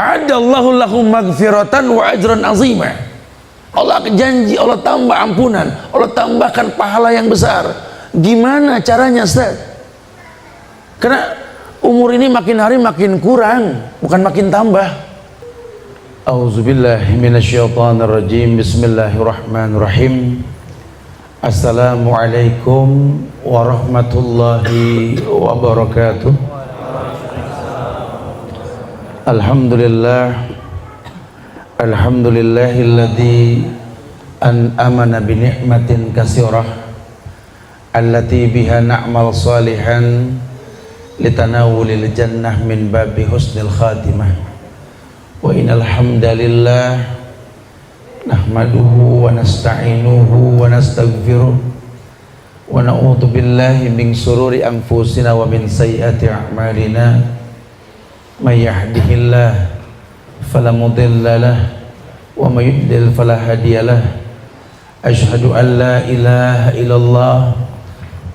A'adallahu lahum maghfiratan wa ajran azima. Allah janji, Allah tambah ampunan, Allah tambahkan pahala yang besar. Gimana caranya, Ustaz? Karena umur ini makin hari makin kurang, bukan makin tambah. Auzubillahi minasyaitonirrajim. Bismillahirrahmanirrahim. Assalamualaikum warahmatullahi wabarakatuh. Alhamdulillah, alhamdulillahilladzi an'amana bi ni'matin katsirah allati biha na'mal salihan litanawulil jannah min babi husnil khatimah. Wa innal hamdalillah nahmaduhu wa nasta'inuhu wa nastaghfiruh wa na'udzu billahi min sururi anfusina wa min sayyiati a'malina. May yahdihillah fala mudilla lahu wa may yudlil fala hadiya lahu. Asyhadu an la ilaha illallah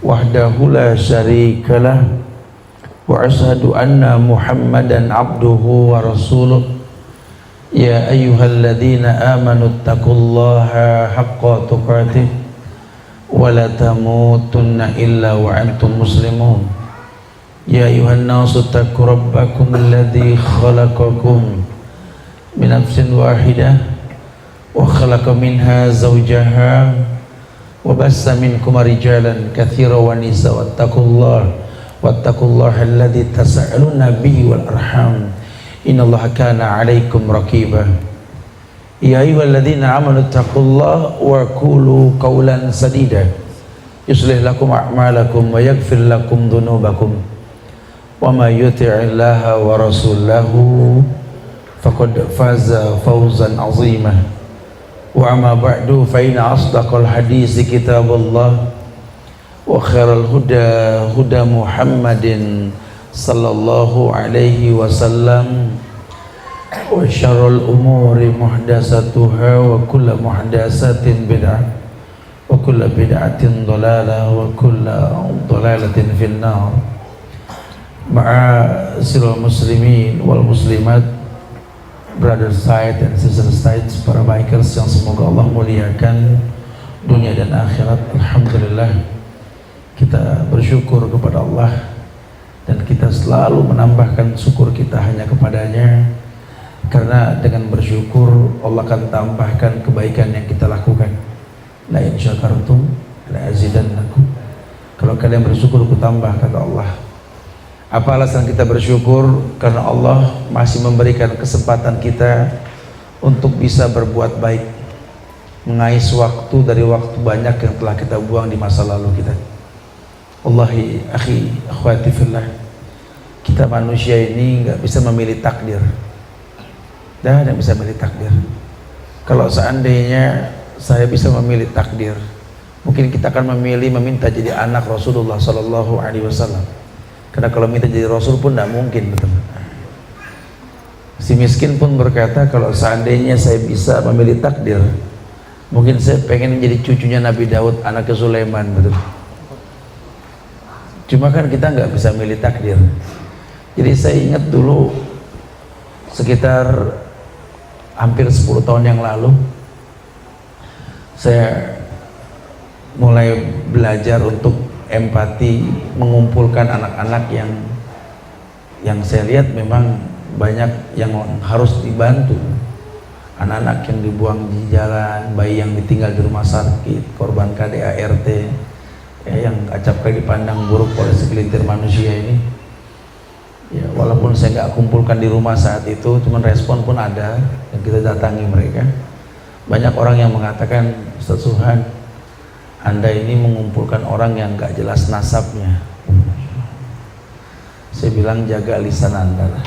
wahdahu la syarika lahu wa asyhadu anna Muhammadan abduhu wa rasuluh. Ya ayyuhalladzina amanu taqullaha haqqa tuqatih wa la tamutunna illa wa antum muslimun. Ya ayuhan nasu taqu rabbakum alladzi khalaqakum min nafsin wahidah wa khalaqa minha zawjaha wa bassa minkum rijalan katsiran wa nisaa wattaqullaha alladzi tas'aluna bihi wal arham innallaha kana 'alaikum raqiba. Ya ayyuhalladzina amanu taqullaha wa qulu qawlan sadida yuslih lakum a'malakum wa yaghfir lakum dhunubakum wa may yuti'illaha wa rasulahu faqad faza fawzan 'azima. Wa amma ba'du fa inna asdaqal hadisi kitabullah wa khairal huda huda Muhammadin sallallahu alaihi wasallam wa syarrul umuri muhdatsatuha wa kullu muhdatsatin bid'ah wa kullu bid'atin dhalalah wa kullu dhalalatin finnar. Ma'asyiral muslimin wal muslimat, brother side and sister side, para bikers yang semoga Allah muliakan dunia dan akhirat. Alhamdulillah, kita bersyukur kepada Allah dan kita selalu menambahkan syukur kita hanya kepadanya, karena dengan bersyukur Allah akan tambahkan kebaikan yang kita lakukan. La in syakartum la azidannakum. Kalau kalian bersyukur aku tambah, kata Allah. Apa alasan kita bersyukur? Karena Allah masih memberikan kesempatan kita untuk bisa berbuat baik, mengais waktu dari waktu banyak yang telah kita buang di masa lalu kita. Wallahi akhi akhwati fillah, kita manusia ini nggak bisa memilih takdir. Dah tidak bisa memilih takdir. Kalau seandainya saya bisa memilih takdir, mungkin kita akan meminta jadi anak Rasulullah Sallallahu Alaihi Wasallam. Karena kalau minta jadi Rasul pun tidak mungkin, betul. Si miskin pun berkata, kalau seandainya saya bisa memilih takdir, mungkin saya pengen jadi cucunya Nabi Daud, anaknya Sulaiman, betul. Cuma kan kita nggak bisa milih takdir. Jadi saya ingat dulu sekitar hampir 10 tahun yang lalu, saya mulai belajar untuk empati, mengumpulkan anak-anak yang saya lihat memang banyak yang harus dibantu. Anak-anak yang dibuang di jalan, bayi yang ditinggal di rumah sakit, korban KDART, yang acap kali dipandang buruk oleh segelintir manusia ini. Ya, walaupun saya nggak kumpulkan di rumah saat itu, cuman respon pun ada yang kita datangi mereka. Banyak orang yang mengatakan, Ustaz Suhan, Anda ini mengumpulkan orang yang gak jelas nasabnya. Saya bilang, jaga lisan Anda lah.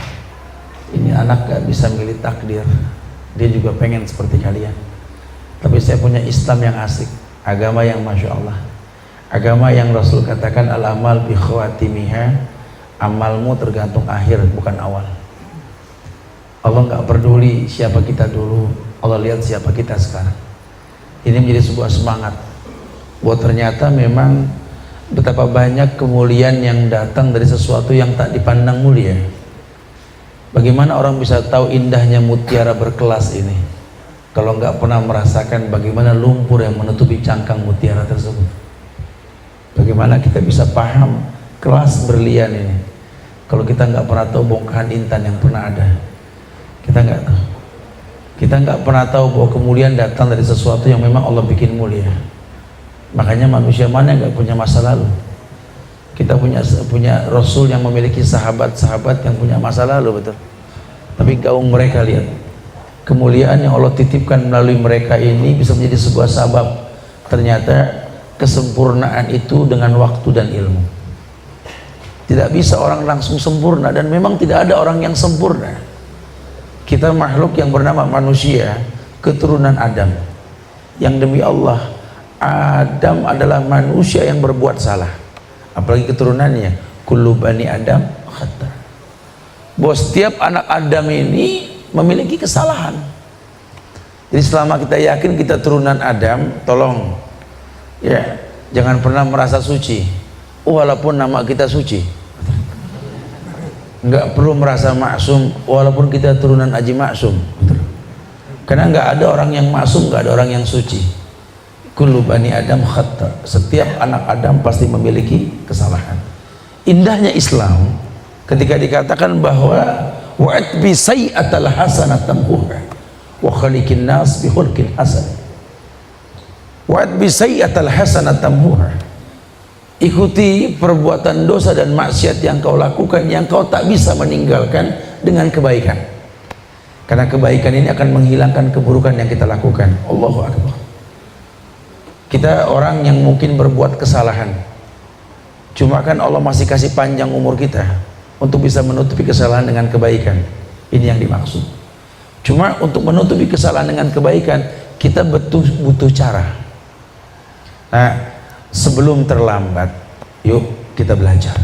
Ini anak gak bisa milih takdir, dia juga pengen seperti kalian. Tapi saya punya Islam yang asik, agama yang Masya Allah, agama yang Rasul katakan al-amal bi khawatimiha, amalmu tergantung akhir bukan awal. Allah gak peduli siapa kita dulu, Allah lihat siapa kita sekarang. Ini menjadi sebuah semangat bahwa ternyata memang betapa banyak kemuliaan yang datang dari sesuatu yang tak dipandang mulia. Bagaimana orang bisa tahu indahnya mutiara berkelas ini kalau nggak pernah merasakan bagaimana lumpur yang menutupi cangkang mutiara tersebut? Bagaimana kita bisa paham kelas berlian ini kalau kita nggak pernah tahu bongkahan intan yang pernah ada? Kita nggak tahu. Kita nggak pernah tahu bahwa kemuliaan datang dari sesuatu yang memang Allah bikin mulia. Makanya manusia mana yang nggak punya masa lalu? Kita punya Rasul yang memiliki sahabat-sahabat yang punya masa lalu, betul. Tapi gaung mereka, lihat kemuliaan yang Allah titipkan melalui mereka ini bisa menjadi sebuah sabab. Ternyata kesempurnaan itu dengan waktu dan ilmu. Tidak bisa orang langsung sempurna, dan memang tidak ada orang yang sempurna. Kita makhluk yang bernama manusia, keturunan Adam, yang demi Allah Adam adalah manusia yang berbuat salah, apalagi keturunannya kullu bani Adam khata'. Bahwa setiap anak Adam ini memiliki kesalahan. Jadi selama kita yakin kita turunan Adam, tolong ya jangan pernah merasa suci walaupun nama kita suci. Nggak perlu merasa maksum walaupun kita turunan Haji Maksum, karena nggak ada orang yang maksum, nggak ada orang yang suci. Kullu bani Adam khata'. Setiap anak Adam pasti memiliki kesalahan. Indahnya Islam ketika dikatakan bahwa wa'atbi sayyi'atal hasanatan tamhuha wa khaliqin nas bi khulqin hasan. Wa'atbi sayyi'atal hasanatan tamhuha. Ikuti perbuatan dosa dan maksiat yang kau lakukan, yang kau tak bisa meninggalkan dengan kebaikan. Karena kebaikan ini akan menghilangkan keburukan yang kita lakukan. Allahu Akbar. Kita orang yang mungkin berbuat kesalahan, cuma kan Allah masih kasih panjang umur kita untuk bisa menutupi kesalahan dengan kebaikan. Ini yang dimaksud. Cuma untuk menutupi kesalahan dengan kebaikan, kita butuh cara. Nah, sebelum terlambat, yuk kita belajar.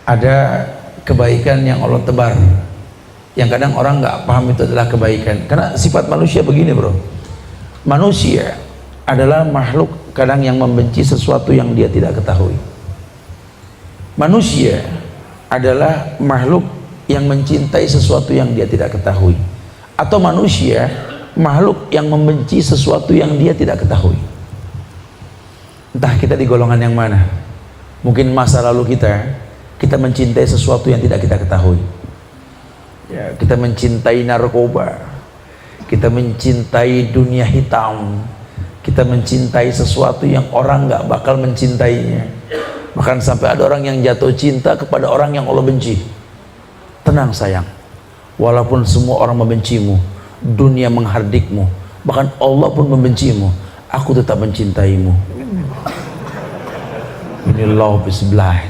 Ada kebaikan yang Allah tebar, yang kadang orang nggak paham itu adalah kebaikan. Karena sifat manusia begini, bro. Manusia adalah makhluk kadang yang membenci sesuatu yang dia tidak ketahui. Manusia adalah makhluk yang mencintai sesuatu yang dia tidak ketahui. Atau manusia makhluk yang membenci sesuatu yang dia tidak ketahui. Entah kita di golongan yang mana. Mungkin masa lalu kita mencintai sesuatu yang tidak kita ketahui. Ya, kita mencintai narkoba, kita mencintai dunia hitam, kita mencintai sesuatu yang orang nggak bakal mencintainya. Bahkan sampai ada orang yang jatuh cinta kepada orang yang Allah benci. Tenang sayang, walaupun semua orang membencimu, dunia menghardikmu, bahkan Allah pun membencimu, aku tetap mencintaimu. Ini love is blind.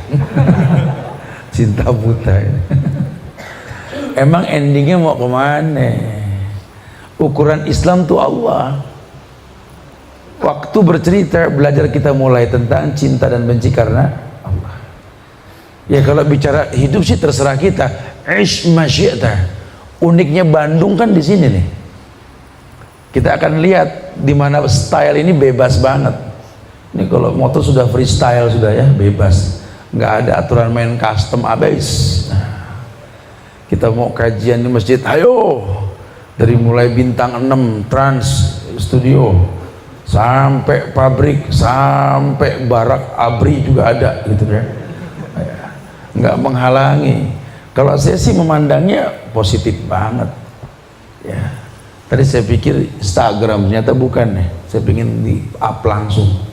Cinta buta. Emang endingnya mau kemana? Ukuran Islam tuh Allah. Waktu bercerita, belajar kita mulai tentang cinta dan benci karena Allah. Ya kalau bicara hidup sih terserah kita. Ish masyi'ta. Uniknya Bandung kan di sini nih. Kita akan lihat di mana style ini bebas banget. Ini kalau motor sudah freestyle sudah ya, bebas, nggak ada aturan main custom abis. Kita mau kajian di masjid, ayo, dari mulai bintang 6 Trans Studio sampai pabrik, sampai barak abri juga ada gitu kan, nggak menghalangi. Kalau saya sih memandangnya positif banget ya. Tadi saya pikir Instagram, ternyata bukan nih, saya pengen di up langsung.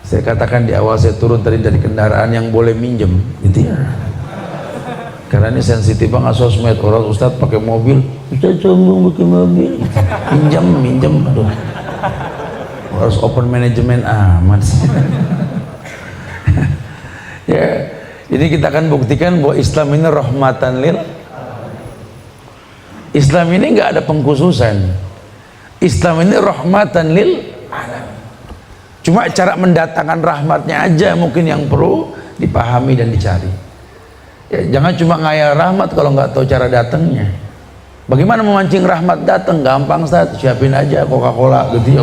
Saya katakan di awal saya turun tadi dari kendaraan yang boleh minjem gitu ya, karena ini sensitif banget sosmed. Orang Ustadz pakai mobil, Ustadz sombong pakai mobil, minjem, aduh, harus open manajemen amat sih. Ya, ini kita akan buktikan bahwa Islam ini rahmatan lil. Islam ini nggak ada pengkhususan. Islam ini rahmatan lil alam. Cuma cara mendatangkan rahmatnya aja mungkin yang perlu dipahami dan dicari. Ya, jangan cuma ngayal rahmat kalau nggak tahu cara datangnya. Bagaimana memancing rahmat datang? Gampang, Ustaz. Siapin aja Coca-Cola gitu ya.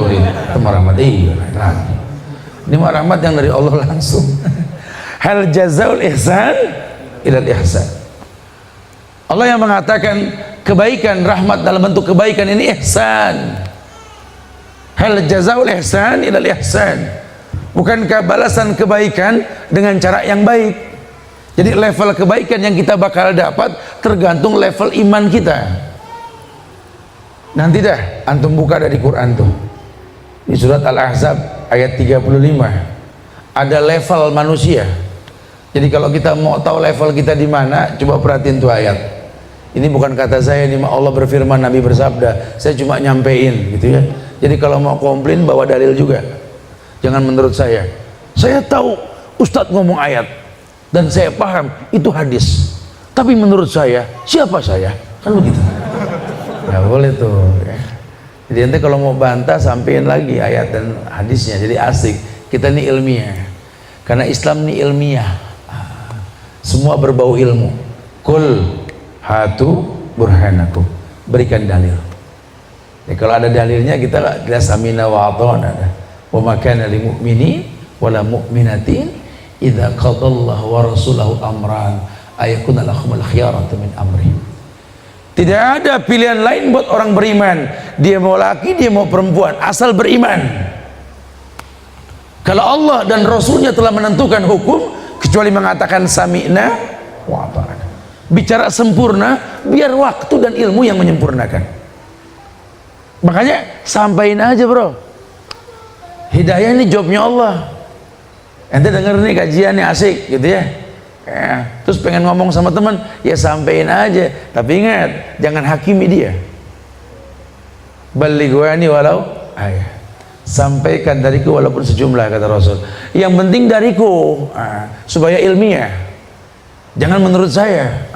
Itu rahmat. Ini mah rahmat yang dari Allah langsung. Hal jazaul ihsan ilal ihsan. Allah yang mengatakan kebaikan, rahmat dalam bentuk kebaikan ini ihsan. Hal jazaul ihsan ilal ihsan. Bukankah balasan kebaikan dengan cara yang baik? Jadi level kebaikan yang kita bakal dapat tergantung level iman kita. Nanti dah antum buka dari Quran tuh, di surat Al-Ahzab ayat 35 ada level manusia. Jadi kalau kita mau tahu level kita di mana, coba perhatiin tuh ayat. Ini bukan kata saya, ini Allah berfirman, Nabi bersabda, saya cuma nyampein gitu ya. Jadi kalau mau komplain bawa dalil juga. Jangan menurut saya tahu Ustadz ngomong ayat dan saya paham itu hadis, tapi menurut saya, siapa saya? Kan begitu. Ya boleh tuh ya. Jadi nanti kalau mau bantah sampein lagi ayat dan hadisnya, jadi asik. Kita ini ilmiah, karena Islam ini ilmiah, semua berbau ilmu. Kul hatu burhanakum, berikan dalil ya. Kalau ada dalilnya kita samina wa ata'na. Wa ma kana lil mu'minin wala mu'minatin idza qadallahu wa rasulahu amran ayakuna lahumul khiyaratu min amri. Tidak ada pilihan lain buat orang beriman, dia mau laki, dia mau perempuan, asal beriman. Kalau Allah dan Rasulnya telah menentukan hukum, kecuali mengatakan sami'na wa ata'na, bicara sempurna, biar waktu dan ilmu yang menyempurnakan. Makanya sampaikan aja bro, hidayah ini jobnya Allah. Ente denger nih kajian nih asik gitu ya, terus pengen ngomong sama teman, ya sampaikan aja, tapi ingat jangan hakimi dia. Balighani walau ayat, sampaikan dariku walaupun sejumlah, kata Rasul. Yang penting dariku, supaya ilmiah, jangan menurut saya.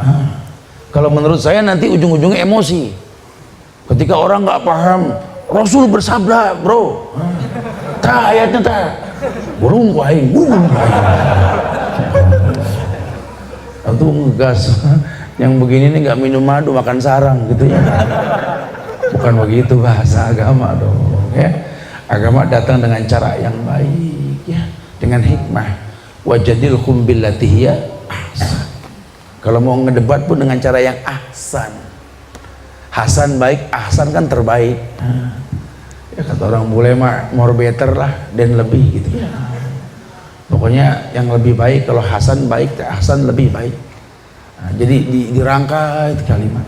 Kalau menurut saya nanti ujung-ujungnya emosi. Ketika orang nggak paham, Rasul bersabda bro, tak ayatnya tak burung kuaing atau ngegas. Yang begini nih nggak minum madu, makan sarang gitu ya. Bukan begitu bahasa agama dong ya. Agama datang dengan cara yang baik ya, dengan hikmah. Wajadilhum billati hiya ahsan. Kalau mau ngedebat pun dengan cara yang ahsan. Hasan baik, ahsan kan terbaik. Ya kata orang bule mah more better lah dan lebih gitu ya. Pokoknya yang lebih baik, kalau hasan baik, ahsan lebih baik. Jadi dirangkai kalimat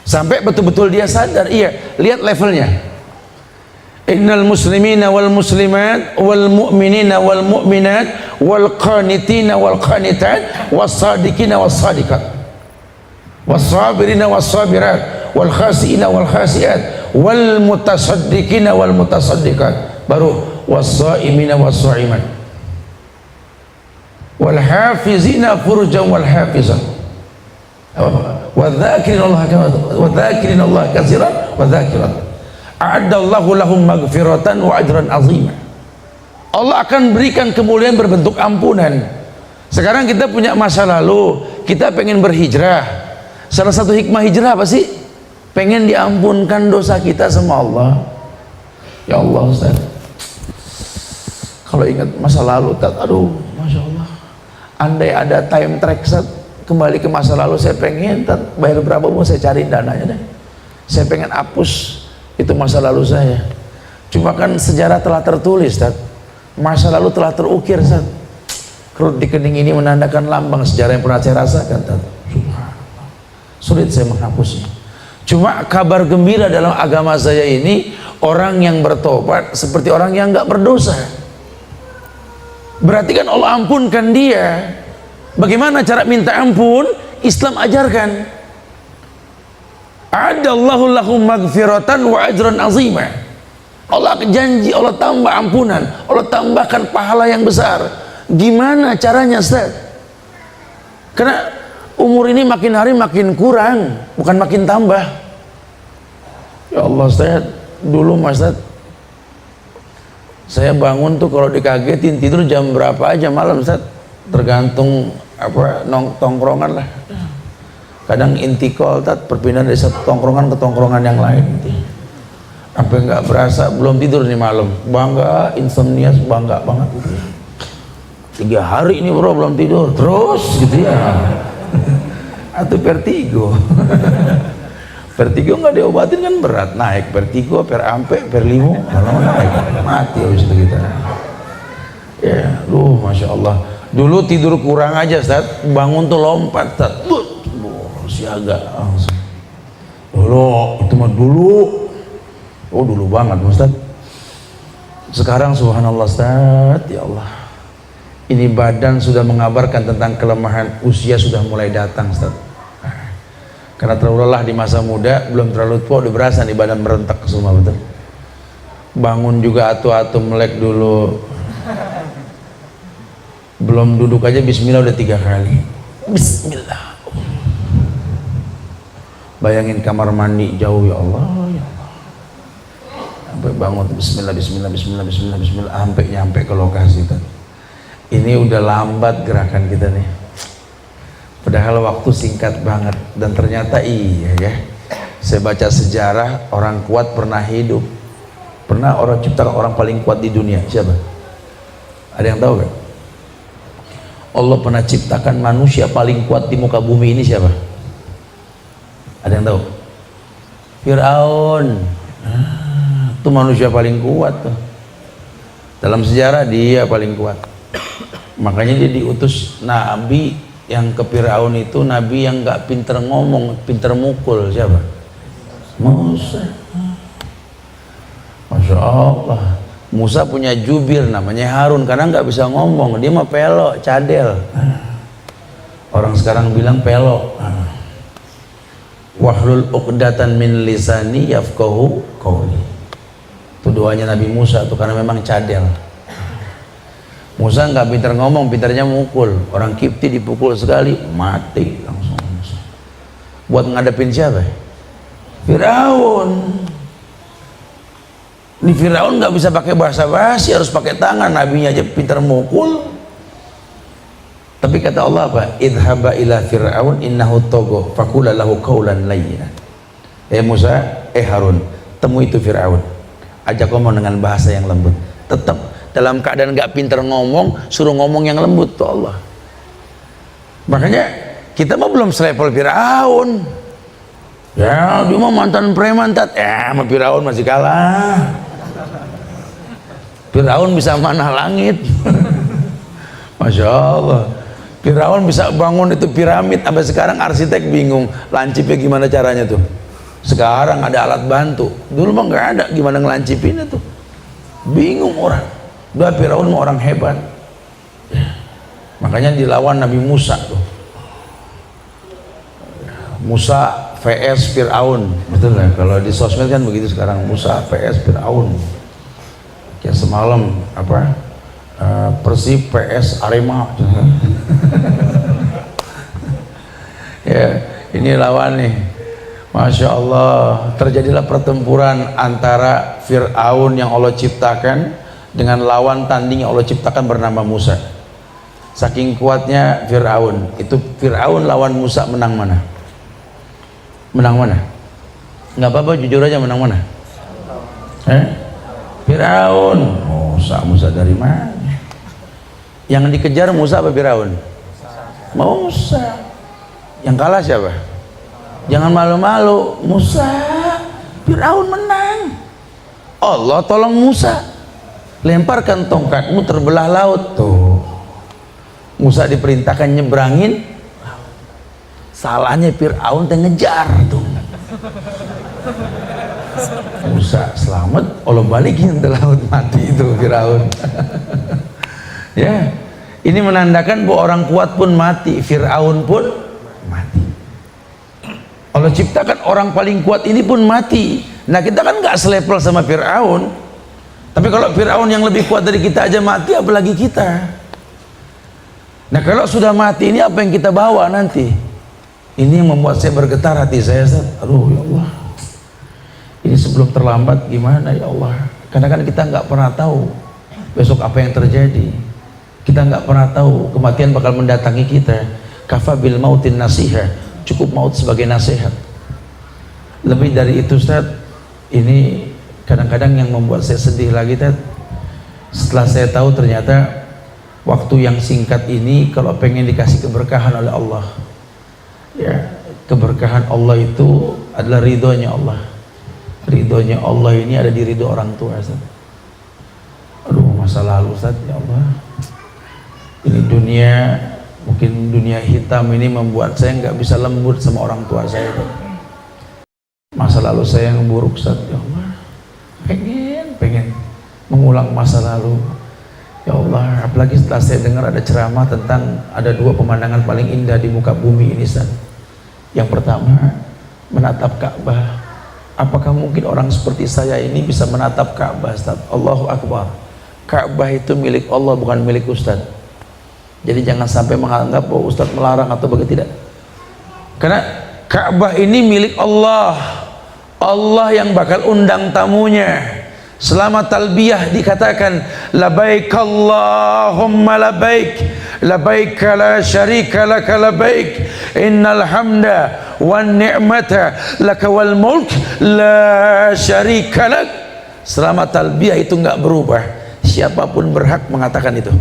sampai betul-betul dia sadar. Iya, lihat levelnya. Innal muslimina wal muslimat wal mu'minina wal mu'minat wal qanitina wal qanitat was sadiqina was sadiqat was sabirina was sabirat wal khasiina wal khasiat wal mutasaddiqina wal mutasaddiqat, baru was-shaimina was-shaimat wal hafizina furujan wal hafizat wa dzakirina Allah katsiran wa dzakirat a'addallahu lahum maghfiratan wa ajran azima. Allah akan berikan kemuliaan berbentuk ampunan. Sekarang kita punya masa lalu, kita pengen berhijrah. Salah satu hikmah hijrah apa sih? Pengen diampunkan dosa kita sama Allah. Ya Allah Ustaz, kalau ingat masa lalu, aduh Masya Allah, andai ada time track, Ustaz, kembali ke masa lalu, saya pengen bayar berapa mau saya cari dananya deh, saya pengen hapus itu masa lalu saya. Cuma kan sejarah telah tertulis, Ustaz, masa lalu telah terukir, Ustaz. Kerut di kening ini menandakan lambang sejarah yang pernah saya rasakan, Ustaz. Subhanallah, sulit saya menghapusnya. Cuma kabar gembira dalam agama saya ini, orang yang bertobat seperti orang yang nggak berdosa. Berarti kan Allah ampunkan dia. Bagaimana cara minta ampun? Islam ajarkan. A'adallahu lahum maghfiratan wa ajran azima. Allah janji, Allah tambah ampunan, Allah tambahkan pahala yang besar. Gimana caranya, Ustaz? Karena umur ini makin hari makin kurang, bukan makin tambah. Ya Allah, Ustaz, dulu Mas Ustaz, saya bangun tuh kalau dikagetin tidur jam berapa aja malam, Ustaz, tergantung apa tongkrongan lah. Kadang intikal, Ustaz, perpindahan dari satu tongkrongan ke tongkrongan yang lain. Sampai nggak berasa belum tidur nih malam, bangga, insomnia, bangga banget gitu ya. 3 hari ini bro belum tidur terus gitu ya. atau vertigo. Vertigo nggak diobatin kan berat, naik vertigo, per ampe, per limo, malah naik, mati habis itu kita. Ya, masya Allah. Dulu tidur kurang aja, Ustaz, bangun tuh lompat, Ustaz, siaga langsung. Dulu, itu mah dulu, dulu banget, Ustaz. Sekarang subhanallah, Ustaz, ya Allah, ini badan sudah mengabarkan tentang kelemahan, usia sudah mulai datang, Ustaz. Karena terlalu lelah di masa muda, belum terlalu tua, udah berasa nih badan merentak semua, betul. Bangun juga atu-atu melek dulu. Belum duduk aja bismillah udah 3 kali. Bismillah. Bayangin kamar mandi jauh, ya Allah, ya Allah. Sampai bangun bismillah, bismillah, bismillah, bismillah, bismillah, sampai nyampe ke lokasi tadi. Ini udah lambat gerakan kita nih. Padahal waktu singkat banget, dan ternyata iya ya. Saya baca sejarah, orang kuat pernah hidup. Pernah orang ciptakan orang paling kuat di dunia, siapa? Ada yang tahu gak? Allah pernah ciptakan manusia paling kuat di muka bumi ini siapa? Ada yang tahu? Fir'aun. Itu manusia paling kuat tuh. Dalam sejarah dia paling kuat. Makanya dia diutus nabi yang ke Fir'aun itu, nabi yang gak pinter ngomong, pinter mukul, siapa? Musa. Masya Allah. Musa punya jubir namanya Harun, karena gak bisa ngomong, dia mah pelok, cadel. Orang sekarang bilang pelok. Wahlul uqdatan min lisani yafqahu qawli. Itu doanya Nabi Musa tuh, karena memang cadel. Musa nggak pintar ngomong, pintarnya mukul. Orang Kipti dipukul sekali mati langsung. Buat ngadepin siapa? Firaun. Ini Firaun nggak bisa pakai bahasa basi, harus pakai tangan. Nabinya aja pintar mukul. Tapi kata Allah apa? Idhaba ila Firaun innahu togo fakula lahu qawlan layyinan. Musa, Harun, temui itu Firaun. Ajak ngomong dengan bahasa yang lembut. Tetap dalam keadaan gak pinter ngomong, suruh ngomong yang lembut tuh Allah. Makanya kita mah belum selevel Firaun. Ya, dia mah mantan preman, sama Firaun masih kalah. Firaun bisa manah langit. Masya Allah. Firaun bisa bangun itu piramid, sampai sekarang arsitek bingung lancipnya gimana caranya tuh. Sekarang ada alat bantu, dulu mah nggak ada, gimana ngelancipinnya tuh, bingung orang. Udah Firaun orang hebat, makanya dilawan Nabi Musa tuh. Musa vs Firaun, betul lah. Kalau di sosmed kan begitu sekarang, Musa vs Firaun. Kayak semalam apa, Persib vs Arema. Ya, ini lawan nih. Masya Allah, terjadilah pertempuran antara Firaun yang Allah ciptakan dengan lawan tanding yang Allah ciptakan bernama Musa. Saking kuatnya Firaun, itu Firaun lawan Musa, menang mana? Menang mana? Nggak apa-apa, jujur aja, menang mana? Firaun. Musa dari mana? Yang dikejar Musa apa Firaun? Musa. Yang kalah siapa? Jangan malu-malu, Musa. Firaun menang. Allah tolong Musa. Lemparkan tongkatmu, terbelah laut tuh. Musa diperintahkan nyebrangin. Salahnya Firaun teh ngejar tuh. Musa selamat, Allah balikin ke laut, mati itu Firaun. Ya, ini menandakan bahwa orang kuat pun mati, Firaun pun mati. Allah ciptakan orang paling kuat ini pun mati. Nah, kita kan nggak selevel sama Firaun. Tapi kalau Firaun yang lebih kuat dari kita aja mati, apalagi kita. Nah, kalau sudah mati ini apa yang kita bawa nanti? Ini yang membuat saya bergetar hati saya. Aduh ya Allah, ini sebelum terlambat gimana ya Allah. Karena kan kita nggak pernah tahu besok apa yang terjadi. Kita nggak pernah tahu kematian bakal mendatangi kita. Kafa bil mautin nasihah, cukup maut sebagai nasihat. Lebih dari itu Ustaz, ini kadang-kadang yang membuat saya sedih lagi Ustaz, setelah saya tahu ternyata waktu yang singkat ini kalau pengen dikasih keberkahan oleh Allah, ya keberkahan Allah itu adalah ridhonya Allah. Ridhonya Allah ini ada di ridho orang tua, Ustaz. Aduh, masa lalu, Ustaz, ya Allah. Ini dunia, mungkin dunia hitam ini membuat saya nggak bisa lembut sama orang tua saya. Masa lalu saya yang buruk, Ustaz, ya Allah. Pengen mengulang masa lalu. Ya Allah, apalagi setelah saya dengar ada ceramah tentang ada dua pemandangan paling indah di muka bumi ini, Ustaz. Yang pertama, menatap Ka'bah. Apakah mungkin orang seperti saya ini bisa menatap Ka'bah, Ustaz? Allahu Akbar. Ka'bah itu milik Allah, bukan milik Ustaz. Jadi jangan sampai menganggap bahwa Ustaz melarang atau begitu, tidak. Karena Ka'bah ini milik Allah. Allah yang bakal undang tamunya. Selama talbiyah dikatakan labaik Allahumma labaik, labaik la syarika laka labaik, innal hamda wan ni'mata laka wal mulk la syarika lak. Selama talbiyah itu enggak berubah, siapapun berhak mengatakan itu.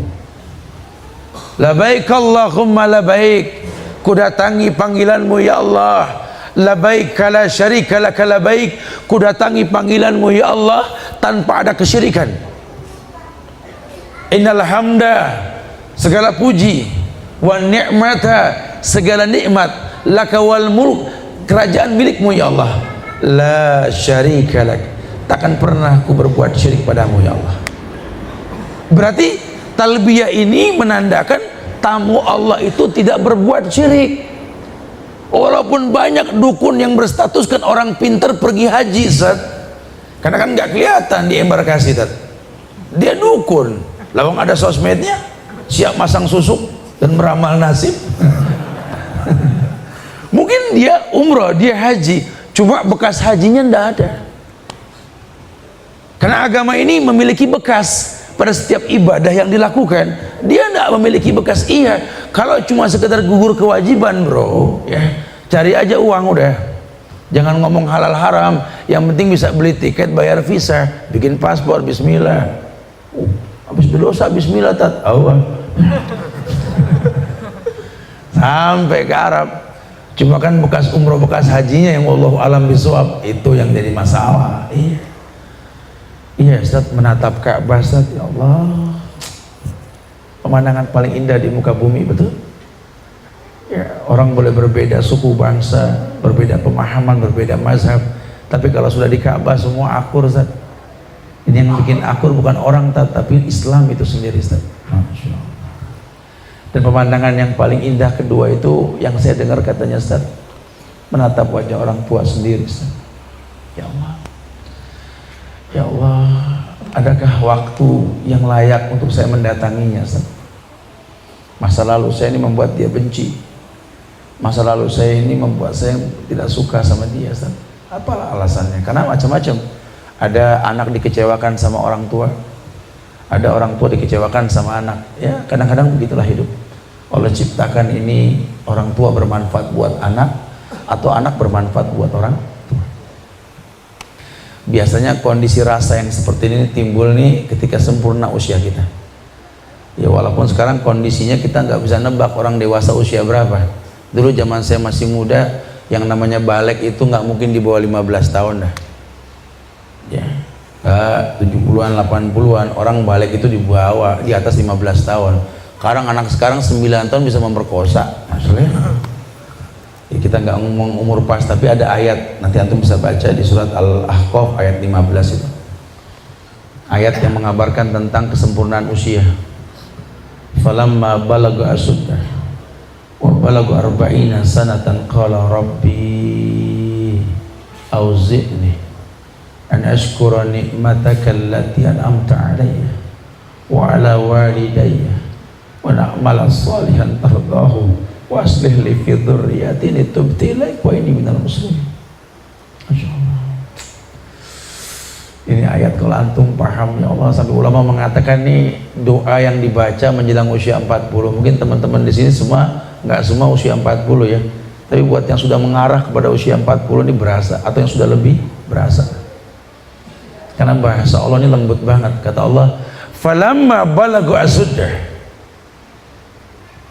Labaik Allahumma labaik, ku datangi panggilanmu ya Allah. Labaik la syarika laka labaik, ku datangi panggilanmu ya Allah tanpa ada kesyirikan. Innal hamda, segala puji, wan ni'mata, segala nikmat, laka wal mulk, kerajaan milikmu ya Allah. La syarika lak, takkan pernah ku berbuat syirik padamu ya Allah. Berarti talbiyah ini menandakan tamu Allah itu tidak berbuat syirik. Walaupun banyak dukun yang berstatuskan orang pintar pergi haji, Ustaz. Karena kan nggak kelihatan di embarkasi, Ustaz. Dia dukun. Lawang ada sosmednya, siap masang susuk dan meramal nasib. Mungkin dia umroh, dia haji, cuma bekas hajinya ndak ada. Karena agama ini memiliki bekas pada setiap ibadah yang dilakukan. Dia tidak memiliki bekas. Iya, kalau cuma sekedar gugur kewajiban, bro, ya cari aja uang udah. Jangan ngomong halal haram, yang penting bisa beli tiket, bayar visa, bikin paspor, bismillah. Habis berdosa, bismillah, tat. Sampai ke Arab. Cuma kan bekas umroh, bekas hajinya yang wallahu alam bisawab, itu yang jadi masalah. Iya. Iya, Ustaz, menatap Ka'bah, Ustaz, ya Allah, pemandangan paling indah di muka bumi, betul? Ya, orang boleh berbeda suku bangsa, berbeda pemahaman, berbeda mazhab, tapi kalau sudah di Ka'bah semua akur, Ustaz. Ini yang bikin akur bukan orang, tapi Islam itu sendiri, Ustaz. Masya Allah. Dan pemandangan yang paling indah kedua itu yang saya dengar katanya, Ustaz, menatap wajah orang tua sendiri, Ustaz. Ya Allah. Ya Allah, adakah waktu yang layak untuk saya mendatanginya, Ustaz? Masa lalu saya ini membuat dia benci. Masa lalu saya ini membuat saya tidak suka sama dia, Ustaz. Apalah alasannya? Karena macam-macam. Ada anak dikecewakan sama orang tua. Ada orang tua dikecewakan sama anak. Ya, kadang-kadang begitulah hidup. Allah ciptakan ini orang tua bermanfaat buat anak atau anak bermanfaat buat orang tua. Biasanya kondisi rasa yang seperti ini timbul nih ketika sempurna usia kita. Ya walaupun sekarang kondisinya kita nggak bisa nebak orang dewasa usia berapa. Dulu zaman saya masih muda, yang namanya balik itu nggak mungkin di bawah 15 tahun dah. Ya, 70-an, 80-an orang balik itu di bawah, di atas 15 tahun. Sekarang anak sekarang 9 tahun bisa memperkosa, maksudnya. Ya, kita nggak ngomong umur pas, tapi ada ayat, nanti antum bisa baca di surat Al-Ahqaf ayat 15 itu. Ayat yang mengabarkan tentang kesempurnaan usia. Falamma balagha asuddah wa balagha arba'ina sanatan qala rabbi auzi'ni an ashkura ni'mataka allati an'amta 'alayya wa 'ala walidayya wa na'mala salihan tardahu wa aslih li fi dzurriyyati inni tubtu ilaik wa inni minal muslimin. Masyaallah. Ini ayat kalau antum paham, ya Allah, sampai ulama mengatakan nih doa yang dibaca menjelang usia 40. Mungkin teman-teman di sini semua nggak semua usia 40 ya. Tapi buat yang sudah mengarah kepada usia 40 ini berasa, atau yang sudah lebih berasa. Karena bahasa Allah ini lembut banget. Kata Allah, falamma balagha asuddah.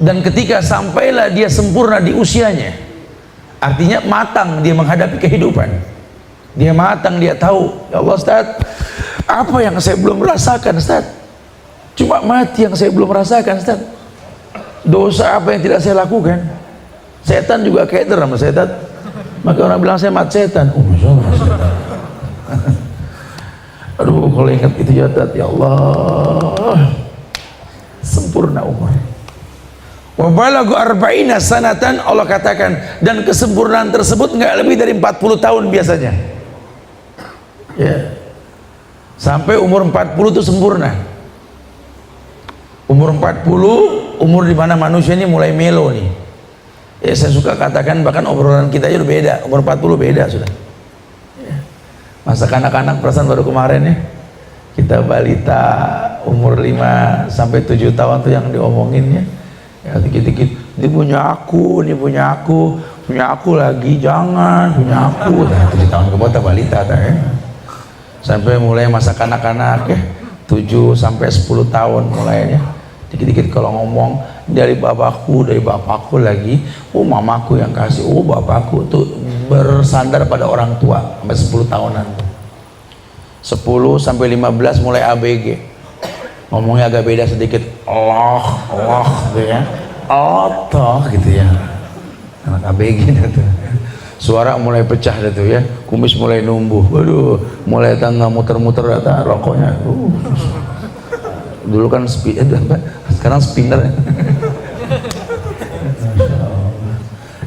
Dan ketika sampailah dia sempurna di usianya, Artinya matang dia menghadapi kehidupan. Dia matang, dia tahu, ya Allah Ustaz, apa yang saya belum rasakan Ustaz? Cuma mati yang saya belum rasakan Ustaz. Dosa apa yang tidak saya lakukan? Setan juga keder sama setan. Maka orang bilang saya mat setan. Oh Masya Allah, setan. Aduh, kalau ingat itu ya Ustaz, ya Allah, sempurna umur. Wa balagu arba'ina sanatan, Allah katakan, dan kesempurnaan tersebut nggak lebih dari 40 tahun biasanya. Ya. Sampai umur 40 itu sempurna. Umur 40, umur di mana manusia ini mulai melo nih. Ya, saya suka katakan bahkan obrolan kita aja udah beda. Umur 40 beda sudah. Ya. Masa kanak-kanak perasaan baru kemarin ya. Kita balita umur 5 sampai 7 tahun tuh yang diomongin ya. Ya, dikit-dikit, ini punya aku lagi, jangan, punya aku. Nah, 7 tahun ke bawah balita ya. Sampai mulai masa kanak-kanak ya, 7 sampai 10 tahun mulainya. Dikit-dikit kalau ngomong dari bapakku lagi, oh mamaku yang kasih, oh bapakku tuh bersandar pada orang tua sampai 10 tahunan. 10 sampai 15 mulai ABG. Ngomongnya agak beda sedikit, Allah gitu ya, Allah gitu ya, anak ABG itu suara mulai pecah itu ya, kumis mulai numbuh, waduh, mulai tangga muter-muter data rokoknya, dulu kan sekarang spinner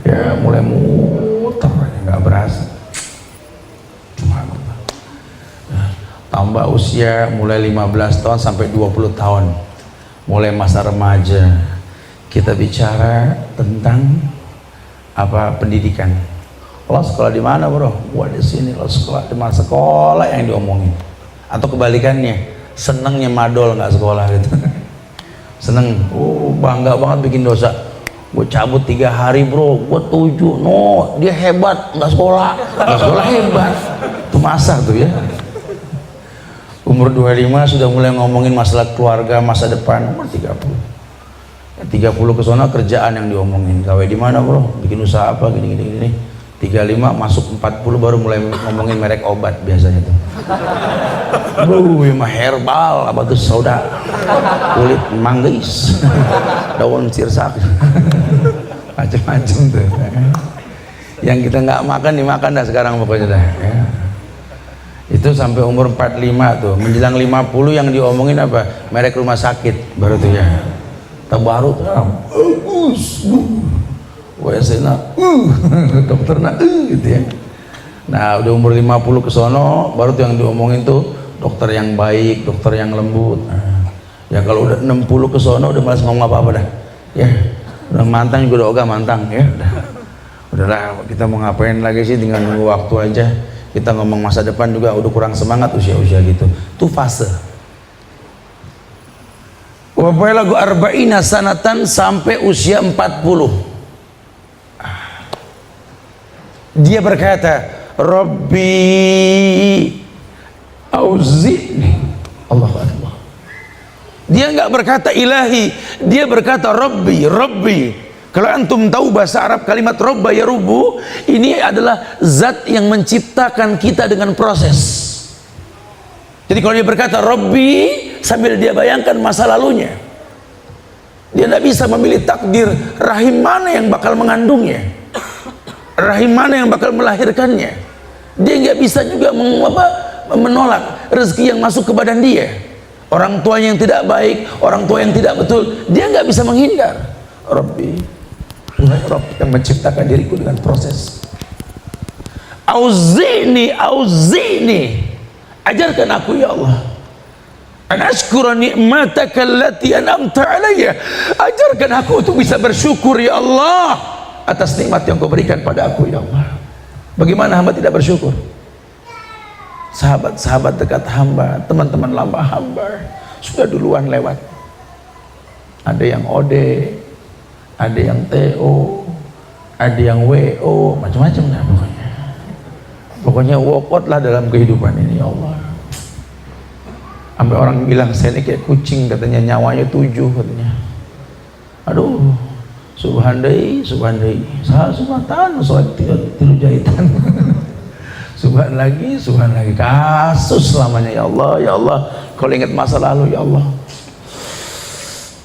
ya, mulai muter nggak berasa. Tambah usia mulai 15 tahun sampai 20 tahun, mulai masa remaja. Kita bicara tentang apa, pendidikan. Lo sekolah di mana bro? Wah di sini. Lo sekolah di mana? Sekolah yang diomongin. Atau kebalikannya, senengnya madol nggak sekolah gitu. Seneng, oh bangga banget bikin dosa. Gue cabut 3 hari bro, gue 7. No, dia hebat, nggak sekolah hebat. Itu masa tuh ya. Umur 25 sudah mulai ngomongin masalah keluarga, masa depan. Umur 30 ke sana kerjaan yang diomongin. Gawe di mana bro? Bikin usaha apa? Gini. 35 masuk 40 baru mulai ngomongin merek obat biasanya tuh. Mah herbal apa tuh, soda, kulit manggis, daun sirsak, macam-macam tuh. Yang kita nggak makan dimakan dah sekarang pokoknya dah. Ya. Itu sampai umur 45 tuh, menjelang 50 yang diomongin apa? Merek rumah sakit baru tuh ya. Terbaru tuh, bagus, WC-nya, dokternya, gitu ya. Nah udah umur 50 ke sono, baru tuh yang diomongin tuh dokter yang baik, dokter yang lembut. Nah, ya kalau udah 60 ke sono udah malas ngomong apa-apa dah. Ya, udah mantang juga udah ogah mantang ya. Udahlah, kita mau ngapain lagi sih, dengan nunggu waktu aja. Kita ngomong masa depan juga udah kurang semangat usia-usia gitu. Itu fase. Wa balagu arba'ina sanatan, sampai usia 40. Dia berkata, Rabbi auzi'ni. Allahu Akbar. Dia enggak berkata ilahi, dia berkata Rabbi. Kalau antum tahu bahasa Arab, kalimat robba ya rubu, ini adalah zat yang menciptakan kita dengan proses. Jadi kalau dia berkata Rabbi, sambil dia bayangkan masa lalunya, dia tidak bisa memilih takdir rahim mana yang bakal mengandungnya, rahim mana yang bakal melahirkannya. Dia nggak bisa juga menolak rezeki yang masuk ke badan dia. Orang tuanya yang tidak baik, orang tua yang tidak betul, dia nggak bisa menghindar. Rabbi, Rabb yang menciptakan diriku dengan proses. Auzi'ni, ajarkan aku ya Allah, an ashkura ni'mataka allati an'amta alayya. Ajarkan aku untuk bisa bersyukur ya Allah atas nikmat yang kau berikan pada aku ya Allah. Bagaimana hamba tidak bersyukur? Sahabat-sahabat dekat hamba, teman-teman lama hamba sudah duluan lewat. Ada yang OD, ada yang TO, ada yang WO, macam-macam lah pokoknya. Pokoknya walkout lah dalam kehidupan ini ya Allah. Sampai orang bilang saya ini kayak kucing, katanya nyawanya 7 katanya. Aduh, Subhan deui, saha subhatan salat tilu jahitan. Subhan lagi, kasus selamanya. Ya Allah, kalau ingat masa lalu, ya Allah,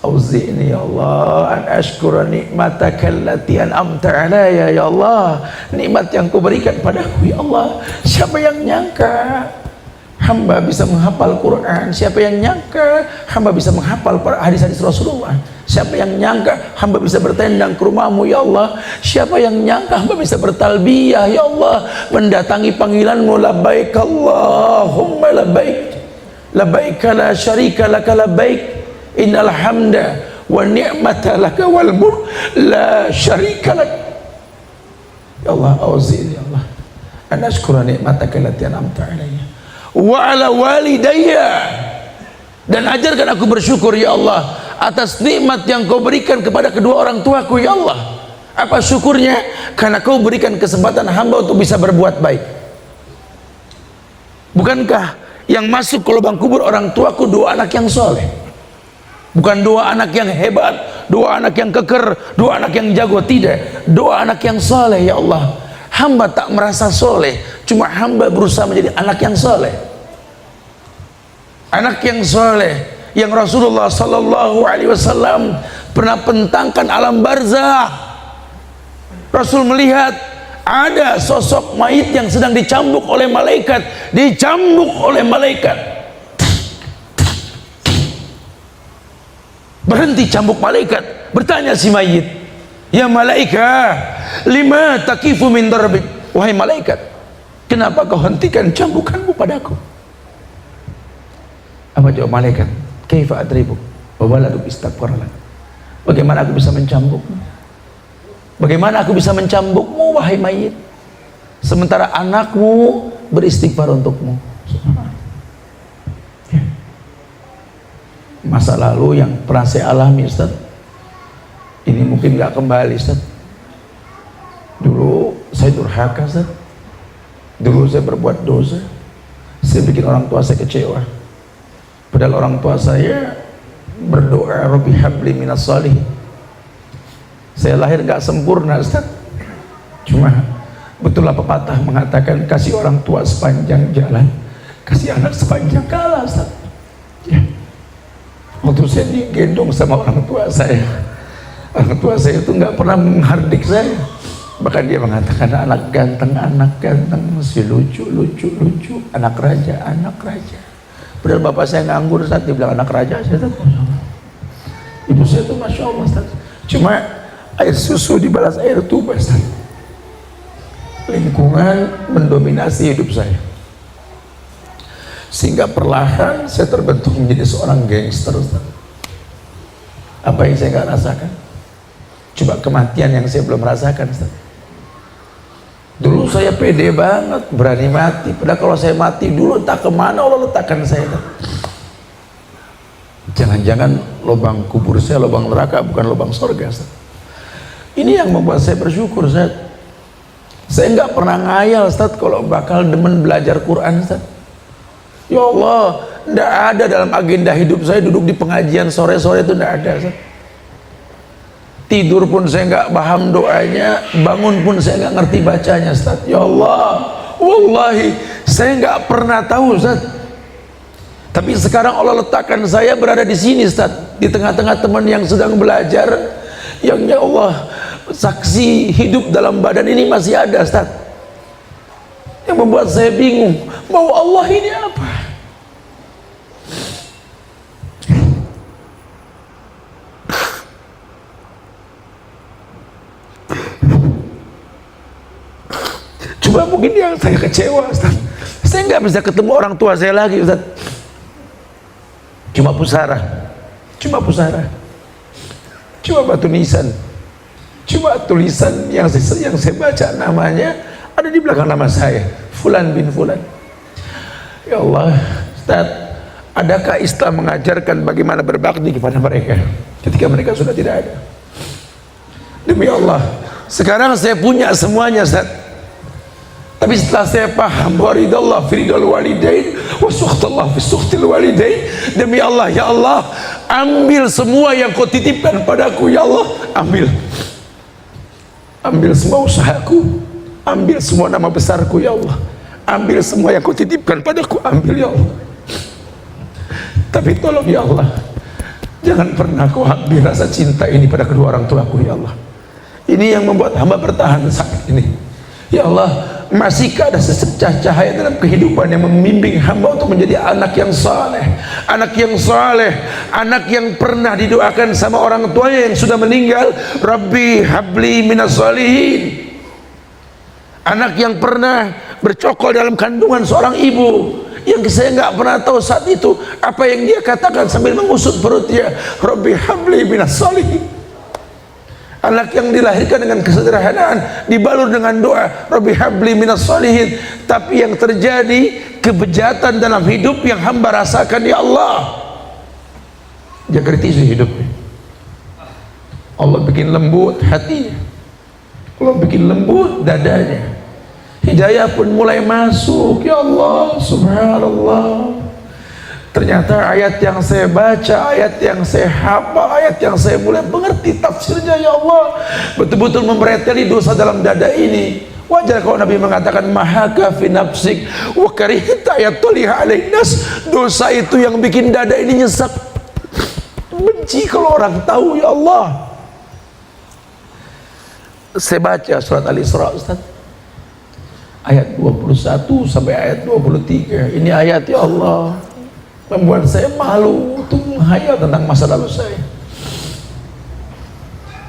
auzi'ni ya Allah an ashkura nikmataka allati an'amta alayya. Ya Allah, nikmat yang kau berikan padaku, ya Allah. Siapa yang nyangka hamba bisa menghafal Quran? Siapa yang nyangka hamba bisa menghafal para hadis-hadis Rasulullah? Siapa yang nyangka hamba bisa bertendang ke rumahmu, ya Allah? Siapa yang nyangka hamba bisa bertalbiyah, ya Allah, mendatangi panggilanmu? Labbaik Allahumma labbaik, labbaik la syarika laka labbaik, innal hamda wa ni'mata laka wal mulk la syarika lak. Ya Allah, auzi'ni ya Allah an ashkura nikmataka allati an'amta alayya wa ala walidayya, dan ajarkan aku bersyukur, ya Allah, atas nikmat yang kau berikan kepada kedua orang tuaku, ya Allah. Apa syukurnya? Karena kau berikan kesempatan hamba untuk bisa berbuat baik. Bukankah yang masuk ke lubang kubur orang tuaku dua anak yang soleh? Bukan dua anak yang hebat, dua anak yang keker, dua anak yang jago, tidak. Dua anak yang soleh, ya Allah. Hamba tak merasa soleh, cuma hamba berusaha menjadi anak yang soleh. Anak yang soleh yang Rasulullah sallallahu alaihi wasallam pernah bentangkan alam barzah. Rasul melihat ada sosok mayit yang sedang dicambuk oleh malaikat, berhenti cambuk malaikat. Bertanya si mayit, ya malaikat, lima takifu min darbik? Wahai malaikat, kenapa kau hentikan cambukanmu padaku? Apa jawab malaikat? Kaifa adribu wa waladuk istaghfar lak. Bagaimana aku bisa mencambukmu? Bagaimana aku bisa mencambukmu, wahai mayit, sementara anakmu beristighfar untukmu? Masa lalu yang pernah saya alami, Ustaz, ini mungkin gak kembali, Ustaz. Dulu saya durhaka, Ustaz. Dulu saya berbuat dosa, saya bikin orang tua saya kecewa. Padahal orang tua saya berdoa, Rabbi habli minas salihin. Saya lahir gak sempurna, Ustaz. Cuma betul apa pepatah mengatakan, kasih orang tua sepanjang jalan, kasih anak sepanjang kala, Ustaz. Ya. Waktu saya digendong sama orang tua saya itu nggak pernah menghardik saya. Bahkan dia mengatakan, anak ganteng, masih lucu, anak raja. Padahal bapak saya nganggur, saat dibilang anak raja, saya tahu. Ibu saya itu masya Allah, Ustaz. Cuma air susu dibalas air tuba, Ustaz. Lingkungan mendominasi hidup saya, sehingga perlahan saya terbentuk menjadi seorang gangster, Ustaz. Apa yang saya nggak rasakan? Coba kematian yang saya belum rasakan, Ustaz. Dulu saya pede banget, berani mati. Padahal kalau saya mati dulu, tak kemana Allah letakkan saya. Jangan-jangan lubang kubur saya lubang neraka, bukan lubang surga, Ustaz. Ini yang membuat saya bersyukur, Ustaz. Saya nggak pernah ngayal, Ustaz, kalau bakal demen belajar Quran, Ustaz. Ya Allah, tidak ada dalam agenda hidup saya duduk di pengajian sore-sore, itu tidak ada, Ustaz. Tidur pun saya nggak paham doanya, bangun pun saya nggak ngerti bacanya, Ustaz. Ya Allah, wallahi saya nggak pernah tahu, Ustaz. Tapi sekarang Allah letakkan saya berada di sini, Ustaz, di tengah-tengah teman yang sedang belajar, yang ya Allah, saksi hidup dalam badan ini masih ada, Ustaz. Yang membuat saya bingung, mau Allah ini apa? Cuma mungkin yang saya kecewa, Ustaz, saya nggak bisa ketemu orang tua saya lagi, Ustaz. Cuma pusara, cuma batu nisan, cuma tulisan yang saya baca namanya ada di belakang nama saya, Fulan bin Fulan. Ya Allah, Ustaz, adakah Islam mengajarkan bagaimana berbakti kepada mereka ketika mereka sudah tidak ada? Demi Allah, sekarang saya punya semuanya, Ustaz. Tapi setelah saya paham waridallah firidal walidain wa sukhtallah fi sukhtil walidain, demi Allah ya Allah, ambil semua yang kau titipkan padaku ya Allah, ambil semua usahaku, ambil semua nama besarku ya Allah, ambil semua yang kau titipkan padaku, ambil ya Allah. Tapi tolong ya Allah, jangan pernah kau ambil rasa cinta ini pada kedua orang tuaku ya Allah. Ini yang membuat hamba bertahan saat ini ya Allah. Masihkah ada sesecah cahaya dalam kehidupan yang membimbing hamba untuk menjadi anak yang saleh, anak yang pernah didoakan sama orang tuanya yang sudah meninggal, Rabbi habli minas sholihin, anak yang pernah bercokol dalam kandungan seorang ibu yang saya nggak pernah tahu saat itu apa yang dia katakan sambil mengusut perutnya, Rabbi habli minas sholihin. Anak yang dilahirkan dengan kesederhanaan, dibalur dengan doa, Rabbi habli minas sholihin. Tapi yang terjadi kebejatan dalam hidup yang hamba rasakan ya Allah. Dia kritisi hidupnya. Allah bikin lembut hatinya, Allah bikin lembut dadanya, hidayah pun mulai masuk ya Allah. Subhanallah. Ternyata ayat yang saya baca, ayat yang saya hafal, ayat yang saya mulai mengerti tafsirnya ya Allah, betul-betul membereteli dosa dalam dada ini. Wajar kalau Nabi mengatakan mahaka fi nafsik wa karihta yatuliha alaihi nas. Dosa itu yang bikin dada ini nyesek, benci kalau orang tahu ya Allah. Saya baca surat Al-Isra Ustaz, ayat 21 sampai ayat 23. Ini ayat ya Allah membuat saya malu untuk menghayal tentang masa lalu saya.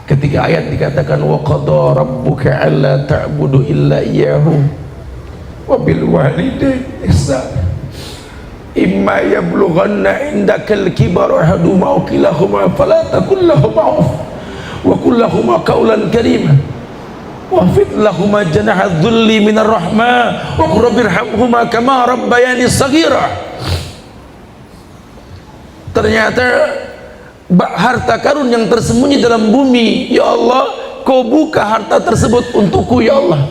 Ketika ayat dikatakan wa qada rabbuka alla ta'budu illa iyyahu wa bil walidaini ihsana imma yablughanna indakal kibara ahaduhuma aw kilahuma fala taqul lahumā uff wa qul lahumā qawlan karīman wafid lahumā janaha dhulli minar rahmah wa qur rabbirhamhumā kamā rabbayani shaghīrā. Ternyata harta karun yang tersembunyi dalam bumi ya Allah, kau buka harta tersebut untukku ya Allah.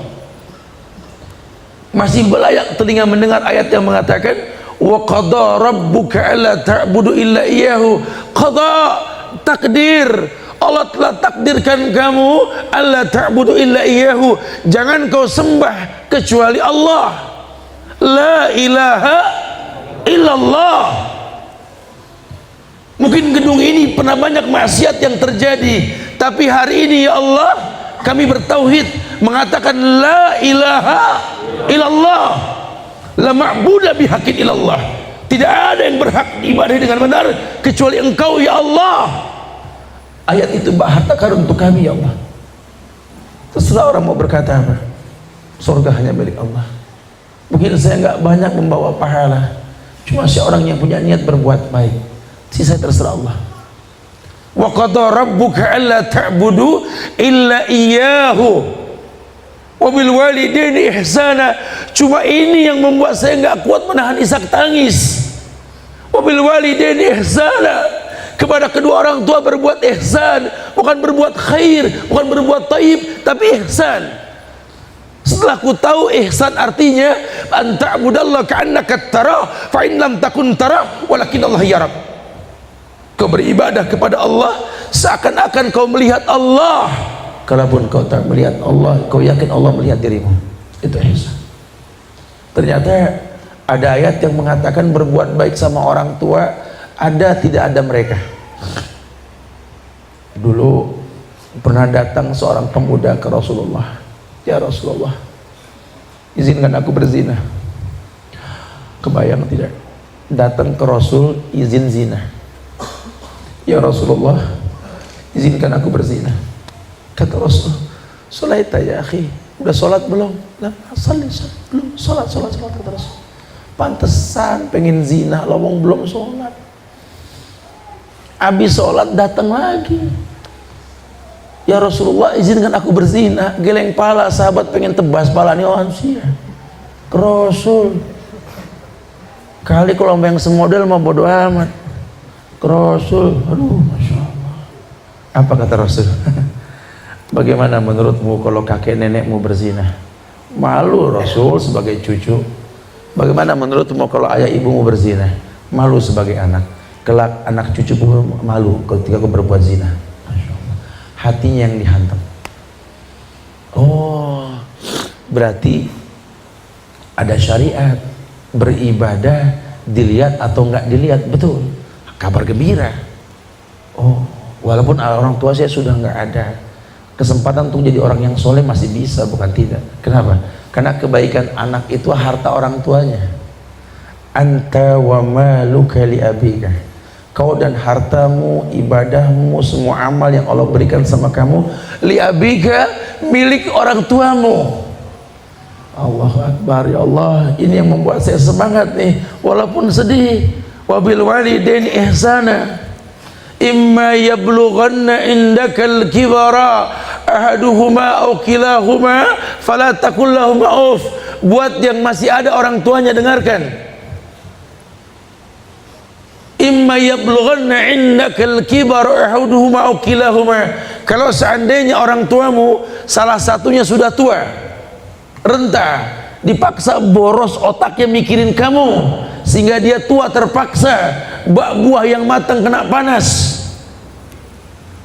Masih belayak telinga mendengar ayat yang mengatakan wa qada rabbuka alla ta'budu illa iyyahu. Qada, takdir, Allah telah takdirkan kamu alla ta'budu illa iyyahu, jangan kau sembah kecuali Allah. La ilaha illallah. Mungkin gedung ini pernah banyak maksiat yang terjadi, tapi hari ini ya Allah kami bertauhid mengatakan la ilaha illallah, la ma'budu bihaqqin illallah. Tidak ada yang berhak diibadahi dengan benar kecuali Engkau ya Allah. Ayat itu harta karun untuk kami ya Allah. Terserah orang mau berkata apa, surga hanya milik Allah. Mungkin saya nggak banyak membawa pahala, cuma seorang yang punya niat berbuat baik, sisa terserah Allah. Wa qada rabbuka alla ta'budu illa iyyahu wa bil walidaini ihsana. Cuma ini yang membuat saya enggak kuat menahan isak tangis. Wa bil walidaini ihsana, kepada kedua orang tua berbuat ihsan, bukan berbuat khair, bukan berbuat taib, tapi ihsan. Setelah ku tahu ihsan artinya an ta'budallaha ka'annaka tarah fa in lam takun tarah walakin Allah yarak. Kau beribadah kepada Allah seakan-akan kau melihat Allah. Kalaupun kau tak melihat Allah, kau yakin Allah melihat dirimu. Itu ihsan. Ternyata ada ayat yang mengatakan berbuat baik sama orang tua ada tidak ada mereka. Dulu pernah datang seorang pemuda ke Rasulullah, ya Rasulullah, izinkan aku berzina. Kebayang tidak? Datang ke Rasul izin zina. Ya Rasulullah, izinkan aku berzina. Kata Rasul, "Sholaita ya akhi." Udah sholat belum? Lah, belum. Sholat kata Rasul. Pantesan pengen zina, lowong belum sholat. Habis sholat datang lagi. Ya Rasulullah, izinkan aku berzina. Geleng pala, sahabat pengen tebas palanya manusia. Ke Rasul. Kali kalau yang semodel mau bodo amat. Rasul, aduh, masya Allah. Apa kata Rasul? Bagaimana menurutmu kalau kakek nenekmu berzina? Malu Rasul sebagai cucu. Bagaimana menurutmu kalau ayah ibumu berzina? Malu sebagai anak. Kelak anak cucu pun malu ketika kau berbuat zina. Hatinya yang dihantam. Oh, berarti ada syariat. Beribadah dilihat atau enggak dilihat, betul. Kabar gembira. Oh, walaupun orang tua saya sudah enggak ada, kesempatan untuk jadi orang yang soleh masih bisa, bukan tidak. Kenapa? Karena kebaikan anak itu harta orang tuanya. Anta wa maluka li abika. Kau dan hartamu, ibadahmu, semua amal yang Allah berikan sama kamu, li abika, milik orang tuamu. Allahu Akbar, ya Allah, ini yang membuat saya semangat nih, walaupun sedih. Wabil walidaini ihsana. Imma yablughanna indakal kibara ahaduhuma aw kilahuma fala taqul lahum uff. Buat yang masih ada orang tuanya, dengarkan. Imma yablughanna indakal kibara ahaduhuma aw kilahuma. Kalau seandainya orang tuamu salah satunya sudah tua, renta, dipaksa boros otaknya mikirin kamu sehingga dia tua, terpaksa buah yang matang kena panas,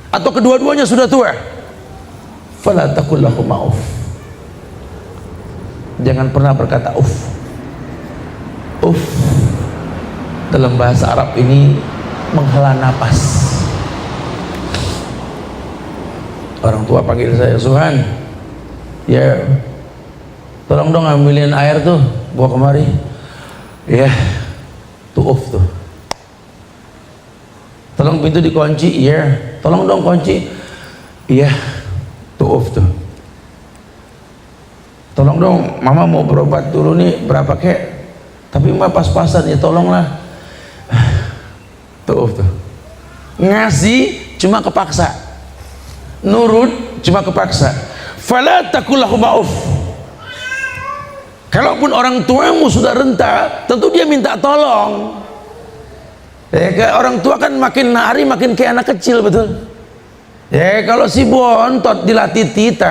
atau kedua-duanya sudah tua, fala taqul lahum uff. Jangan pernah berkata uff. Uff dalam bahasa Arab ini menghela napas. Orang tua panggil saya, Suhan, ya tolong dong ambilin air tuh, bawa kemari. Ya, tuh uff tuh. Tolong pintu dikunci. Iya. Tolong dong kunci. Iya, tuh uff tuh. Tolong dong, mama mau berobat dulu nih, berapa kek? Tapi mama pas-pasan ya, tolonglah. Tuh uff tuh. Ngasih cuma kepaksa, nurut cuma kepaksa. Fala taqul lahum uff. Kalaupun orang tuamu sudah renta, tentu dia minta tolong. Ya, orang tua kan makin hari makin kayak anak kecil, betul. Ya, kalau si bontot dilatih tita,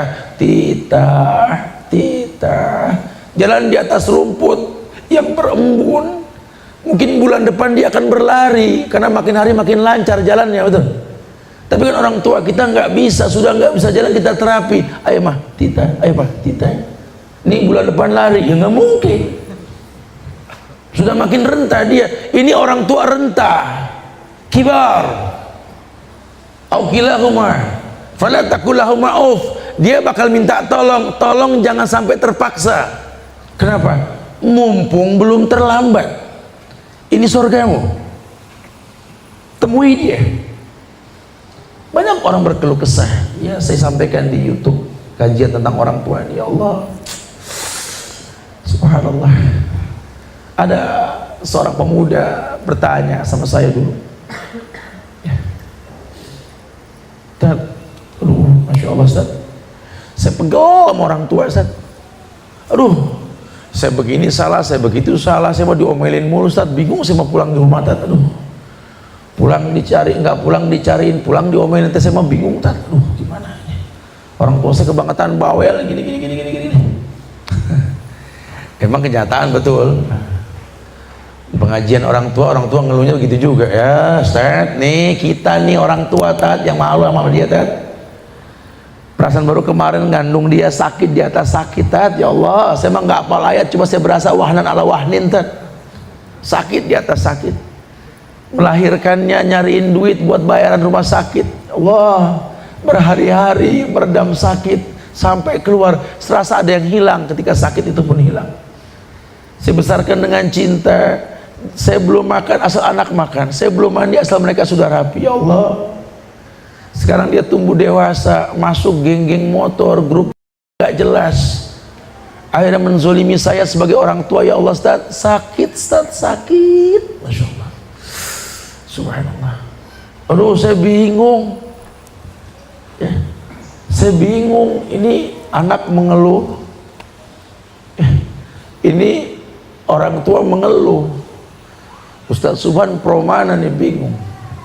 jalan di atas rumput yang berembun, mungkin bulan depan dia akan berlari karena makin hari makin lancar jalannya, betul. Tapi kan orang tua kita nggak bisa, sudah nggak bisa jalan, kita terapi. Ayo mah, tita, ayo mah, tita. Ini bulan depan lari, ya nggak mungkin. Sudah makin renta dia. Ini orang tua renta, kibar. Au kilahuma, fala taqul lahum uff. Dia bakal minta tolong, tolong jangan sampai terpaksa. Kenapa? Mumpung belum terlambat. Ini surgamu. Temui dia. Banyak orang berkeluh kesah. Ya, saya sampaikan di YouTube kajian tentang orang tua. Ya Allah, subhanallah. Ada seorang pemuda bertanya sama saya dulu, Ustaz, aduh, Masya Allah Ustaz, saya pegel sama orang tua Ustaz. Aduh, saya begini salah, saya begitu salah, saya mau diomelin mulu Ustaz, bingung saya mau pulang di rumah Ustaz. Aduh, pulang dicari, enggak pulang dicariin, pulang diomelin, saya mau bingung Ustaz. Aduh, gimana ini? Orang tua saya kebangetan, bawel, gini. Emang kenyataan, betul. Pengajian orang tua ngeluhnya begitu juga. Ya Ustaz, nih kita nih orang tua Tat, yang malu sama dia Tat. Perasaan baru kemarin ngandung dia sakit di atas sakit Tat. Ya Allah, saya emang gak hafal ayat, cuma saya berasa wahnan ala wahnin Tat. Sakit di atas sakit, melahirkannya nyariin duit buat bayaran rumah sakit. Allah, berhari-hari meredam sakit sampai keluar, serasa ada yang hilang. Ketika sakit itu pun hilang. Saya besarkan dengan cinta. Saya belum makan asal anak makan, saya belum mandi asal mereka sudah rapi. Ya Allah, sekarang dia tumbuh dewasa, masuk geng-geng motor, grup gak jelas, akhirnya menzolimi saya sebagai orang tua. Ya Allah Ustaz, sakit Ustaz, sakit. Masya Allah, subhanallah. Aduh, saya bingung ya. Saya bingung, ini anak mengeluh, ini orang tua mengeluh. Ustaz Subhan pro mana nih, bingung.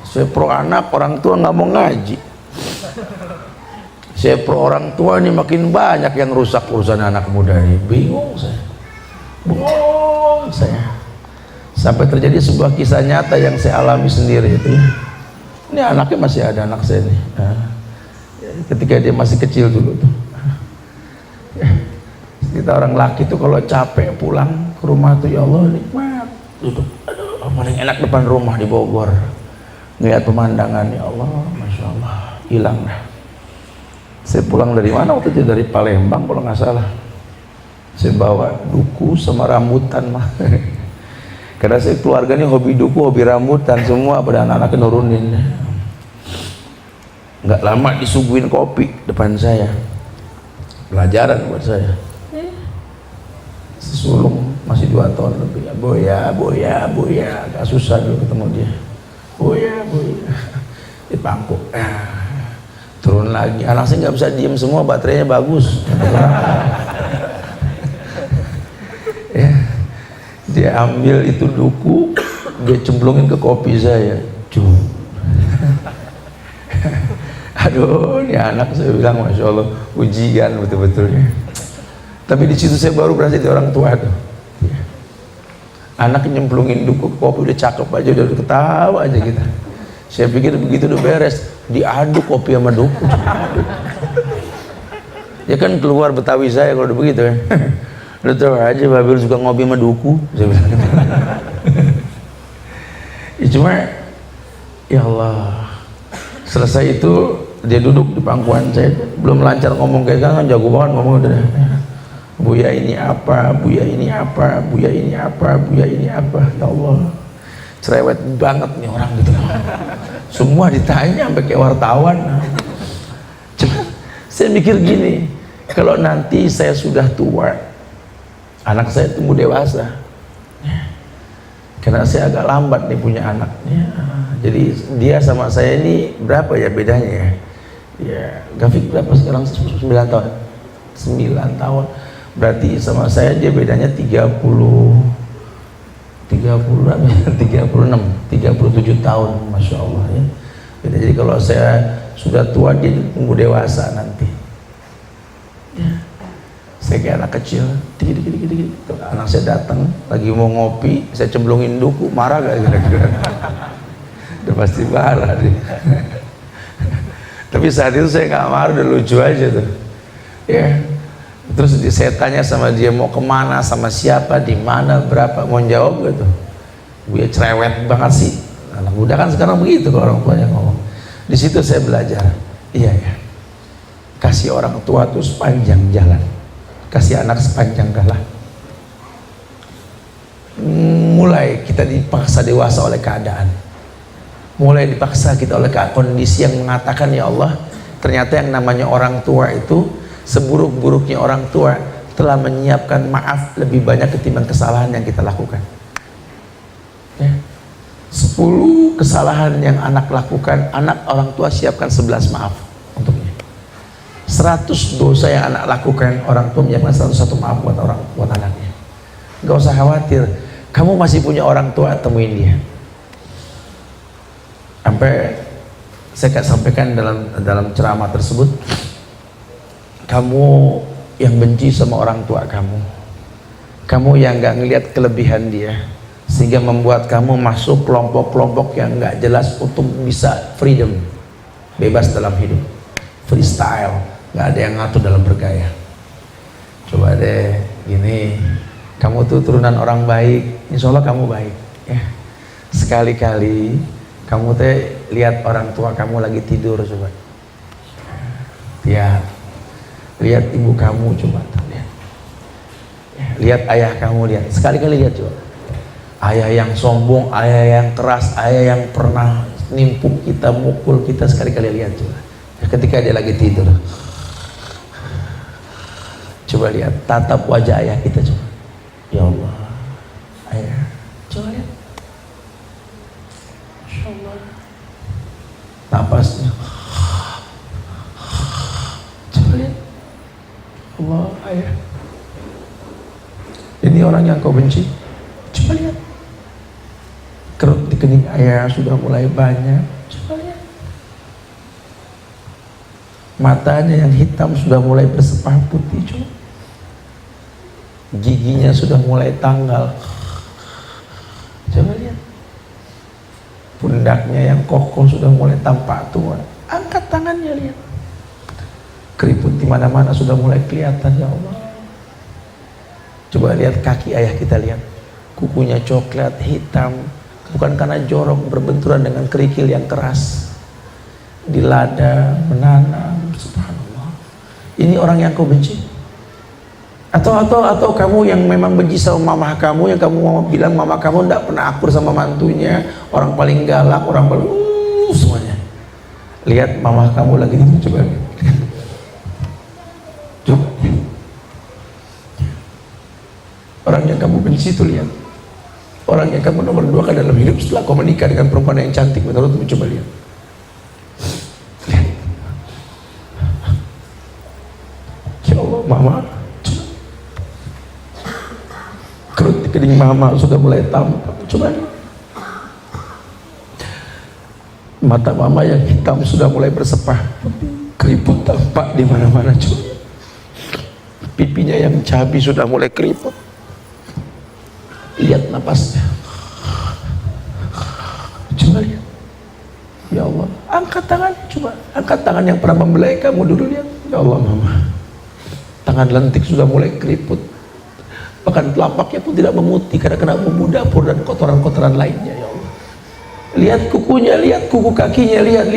Saya pro anak, orang tua nggak mau ngaji. Saya pro orang tua ini makin banyak yang rusak urusan anak muda ini. Bingung saya. Sampai terjadi sebuah kisah nyata yang saya alami sendiri itu. Ini anaknya masih ada, anak saya nih. Ketika dia masih kecil dulu tuh. Kita orang laki tuh kalau capek pulang ke rumah tuh, ya Allah nikmat. Duduk, aduh paling enak depan rumah di Bogor. Ngeliat pemandangan, ya Allah, Masya Allah, hilang dah. Saya pulang dari mana waktu itu, dari Palembang kalau nggak salah. Saya bawa duku sama rambutan mah. Karena saya keluarganya hobi duku, hobi rambutan, semua pada anak-anaknya nurunin. Nggak lama disuguhin kopi depan saya. Pelajaran buat saya. Sesulung masih 2 tahun lebih. Boya, agak susah dulu ketemu dia. Boya. Di pangku. Turun lagi. Anak saya nggak bisa diem semua, baterainya bagus. Ya. Dia ambil itu duku, dia cemplungin ke kopi saya. Aduh, ini anak saya bilang, Masya Allah, ujian betul-betulnya. Tapi di situ saya baru berasa jadi orang tua tuh. Anak nyemplungin duku ke kopi udah cakep aja, udah ketawa aja kita. Saya pikir begitu udah beres, diaduk kopi sama duku. Ya kan keluar Betawi saya kalau udah begitu ya. Lu tahu aja Babil suka ngopi sama duku, saya bilang gitu. Ya cuma, ya Allah, selesai itu dia duduk di pangkuan saya, belum lancar ngomong kayak kan jago banget ngomong udah. Buya ini apa, Buya ini apa, Buya ini apa, Buya ini apa, ya Allah, cerewet banget nih orang gitu. Semua ditanya sampai kayak wartawan. Cuma saya mikir gini, kalau nanti saya sudah tua, anak saya tumbuh dewasa, karena saya agak lambat nih punya anak, jadi dia sama saya ini berapa ya bedanya ya? Ya, Gafik berapa sekarang? 9 tahun. 9 tahun. Berarti sama saya dia bedanya 37 tahun, Masya Allah ya. Jadi kalau saya sudah tua, dia tumbuh dewasa nanti. Ya. Saya kayak anak kecil, dikit. Anak saya datang lagi mau ngopi, saya cemplungin duku, marah gak kira-kira? Udah pasti marah deh. Tapi saat itu saya nggak marah, udah lucu aja tuh. Ya. Terus saya tanya sama dia mau kemana, sama siapa, di mana, berapa, mau jawab gitu. Gue cerewet banget sih. Anak muda kan sekarang begitu kalau orang tuanya ngomong. Di situ saya belajar. Iya ya. Kasih orang tua tuh sepanjang jalan. Kasih anak sepanjang jalan. Mulai kita dipaksa dewasa oleh keadaan. Mulai dipaksa kita oleh kondisi yang mengatakan, ya Allah, ternyata yang namanya orang tua itu, seburuk-buruknya orang tua telah menyiapkan maaf lebih banyak ketimbang kesalahan yang kita lakukan. Ya. 10 kesalahan yang anak lakukan, anak orang tua siapkan 11 maaf untuknya. 100 dosa yang anak lakukan, orang tua menyiapkan 101 maaf buat anaknya. Gak usah khawatir, kamu masih punya orang tua, temuin dia. Sampai saya sampaikan dalam ceramah tersebut, kamu yang benci sama orang tua kamu yang gak ngelihat kelebihan dia, sehingga membuat kamu masuk kelompok-kelompok yang gak jelas untuk bisa freedom, bebas dalam hidup, freestyle, gak ada yang ngatur dalam bergaya. Coba deh gini, kamu tuh turunan orang baik, insya Allah kamu baik ya. Sekali-kali kamu teh lihat orang tua kamu lagi tidur, coba lihat ibu kamu, coba lihat ayah kamu, lihat sekali-kali, lihat coba ayah yang sombong, ayah yang keras, ayah yang pernah nimpuk kita, mukul kita, sekali-kali lihat coba ketika dia lagi tidur. Coba lihat tatap wajah ayah kita, coba, ya Allah, ayah, coba lihat, Masya Allah, napasnya, coba lihat, Allah, ayah, ini orang yang kau benci, coba lihat, kerut di kening ayah sudah mulai banyak, coba lihat, Matanya yang hitam sudah mulai bersepah putih, coba. Giginya sudah mulai tanggal. Coba lihat. Pundaknya yang kokoh sudah mulai tampak tua. Angkat tangannya, lihat. Keriput di mana-mana sudah mulai kelihatan, ya Allah. Coba lihat kaki ayah kita, lihat. Kukunya coklat, hitam. Bukan karena jorok, berbenturan dengan kerikil yang keras. Di lada, menanam, subhanallah. Ini orang yang kau benci? Atau kamu yang memang benci sama mama kamu, yang kamu mau bilang mama kamu tidak pernah akur sama mantunya, orang paling galak, orang paling semuanya. Lihat mama kamu lagi itu, coba lihat. Coba. Orang yang kamu benci itu, lihat. Orang yang kamu nomor 2 kan dalam hidup setelah kau menikah dengan perempuan yang cantik, menurutmu, coba lihat. Lihat. Ya Allah, mama. Kerut di kening mama sudah mulai tampak. Coba lihat. Mata mama yang hitam sudah mulai bersepah. Keriput tampak di mana-mana, coba. Pipinya yang cabi sudah mulai keriput. Lihat napasnya. Coba lihat. Ya Allah, angkat tangan, coba. Angkat tangan yang pernah membelai kamu dulu, lihat. Ya Allah, mama. Tangan lentik sudah mulai keriput. Bahkan telapaknya pun tidak memutih karena kena bumbu dapur dan kotoran-kotoran lainnya, ya Allah. Lihat kukunya, lihat kuku kakinya, lihat.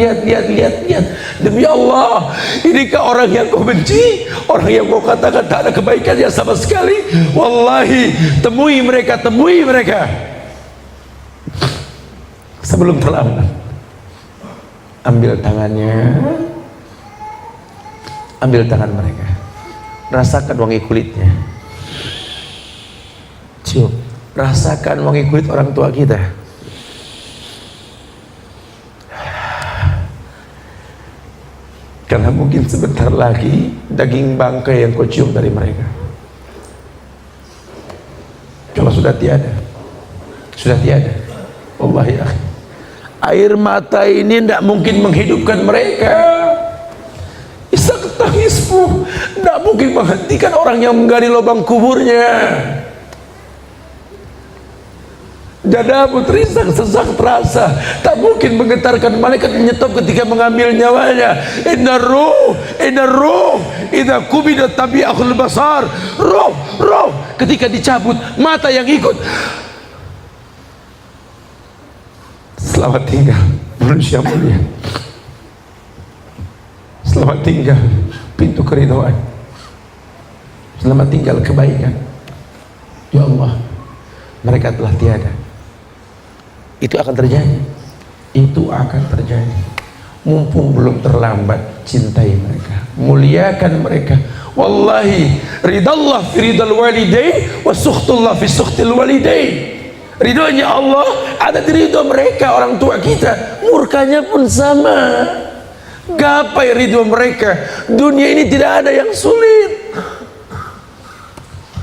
Demi Allah, inikah orang yang kau benci, orang yang kau katakan tak ada kebaikannya sama sekali? Wallahi, temui mereka. Sebelum terlambat, ambil tangannya, ambil tangan mereka, rasakan wangi kulitnya, cium, rasakan wangi kulit orang tua kita. Karena mungkin sebentar lagi daging bangkai yang kau cium dari mereka kalau sudah tiada, wallahi akhi, air mata ini tidak mungkin menghidupkan mereka. Isak tangismu tidak mungkin menghentikan orang yang menggali lubang kuburnya. Dadamu terisak, sesak terasa, tak mungkin menggetarkan malaikat menyetop ketika mengambil nyawanya. Inna ruh idza kubida tabi'ahul basar. Roh ketika dicabut, mata yang ikut. Selamat tinggal manusia mulia. Selamat tinggal pintu keridhaan. Selamat tinggal kebaikan. Ya Allah, mereka telah tiada. Itu akan terjadi. Mumpung belum terlambat, cintai mereka, muliakan mereka. Wallahi, ridallah fi ridal walidain wa sukhtullah fi sukhtil walidain. Ridhonya Allah ada di ridho mereka, orang tua kita. Murkanya pun sama. Gapai ridho mereka. Dunia ini tidak ada yang sulit.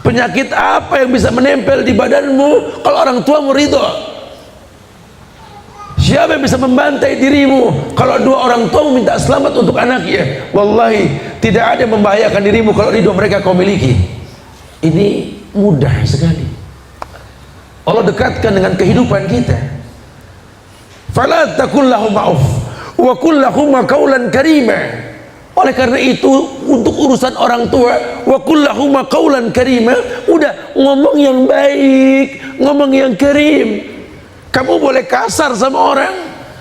Penyakit apa yang bisa menempel di badanmu kalau orang tuamu ridho? Siapa yang bisa membantai dirimu kalau dua orang tuamu minta selamat untuk anaknya? Wallahi, tidak ada yang membahayakan dirimu kalau ridho mereka kau miliki. Ini mudah sekali. Allah dekatkan dengan kehidupan kita. Fala takun lahum ma'uf wa qul lahum qawlan karima. Oleh karena itu, untuk urusan orang tua, wa qul lahum qawlan karima, udah ngomong yang baik, ngomong yang karim. Kamu boleh kasar sama orang,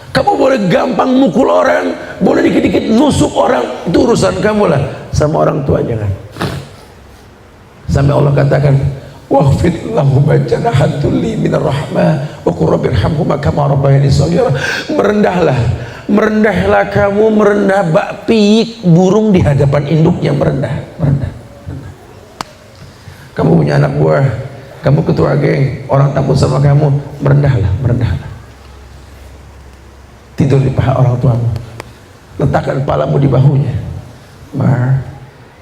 kamu boleh gampang mukul orang, boleh dikit-dikit nusuk orang, itu urusan kamu lah. Sama orang tua jangan. Sampai Allah katakan, wahfid lahuma janaha dzulli minar rahmah wa qur rabbirhamhuma kama rabbayani shaghira. Merendahlah kamu, merendah bak piyik burung di hadapan induknya, merendah. Kamu punya anak buah, kamu ketua geng, orang takut sama kamu, merendahlah. Tidur di paha orang tuamu, letakkan kepalamu di bahunya.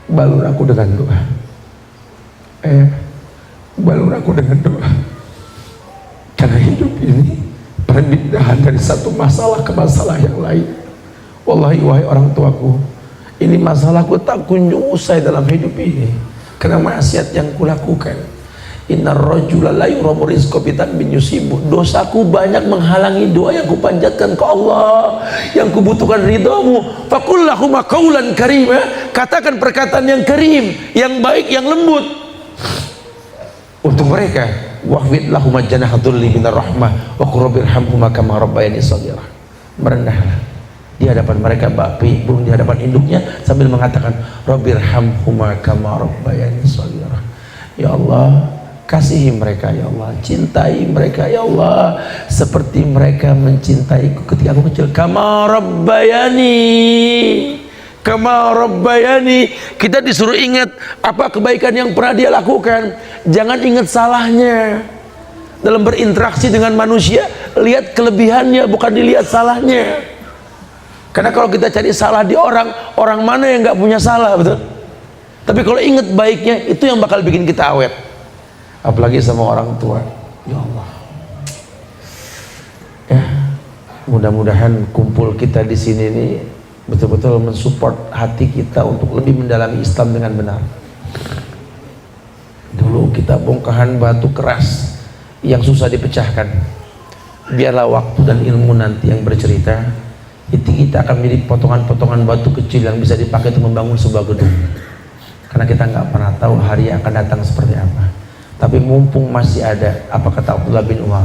Balur aku dengan doa. Balur aku dengan doa. Karena hidup ini perpindahan dari satu masalah ke masalah yang lain. Wallahi, wahai orang tuaku, Ini masalahku tak kunjung usai dalam hidup ini karena maksiat yang kulakukan. Innar rajula la yuramu rizqa bin yusibu. Dosaku banyak menghalangi doa yang kupanjatkan ke Allah, yang kubutuhkan ridhamu. Faqul lahum qawlan karima, katakan perkataan yang karim, yang baik, yang lembut untuk mereka. Wahfid lahum janaha dhulli minar rahmah wa qur rabbirhamhuma kama rabbayani shaghira. Merendahlah di hadapan mereka bapi burung di hadapan induknya sambil mengatakan rabbirhamhuma kama rabbayani shaghira. Ya Allah, kasihi mereka ya Allah, cintai mereka ya Allah seperti mereka mencintaiku ketika aku kecil. Kama rabbayani. Kita disuruh ingat apa kebaikan yang pernah dia lakukan, jangan ingat salahnya. Dalam berinteraksi dengan manusia, lihat kelebihannya, bukan dilihat salahnya. Karena kalau kita cari salah di orang mana yang nggak punya salah, betul? Tapi kalau ingat baiknya, itu yang bakal bikin kita awet. Apalagi sama orang tua. Ya Allah, ya mudah-mudahan kumpul kita di sini ini betul-betul mensupport hati kita untuk lebih mendalami Islam dengan benar. Dulu kita bongkahan batu keras yang susah dipecahkan. Biarlah waktu dan ilmu nanti yang bercerita. Itu kita akan menjadi potongan-potongan batu kecil yang bisa dipakai untuk membangun sebuah gedung. Karena kita nggak pernah tahu hari yang akan datang seperti apa. Tapi mumpung masih ada, apa kata Abdullah bin Umar,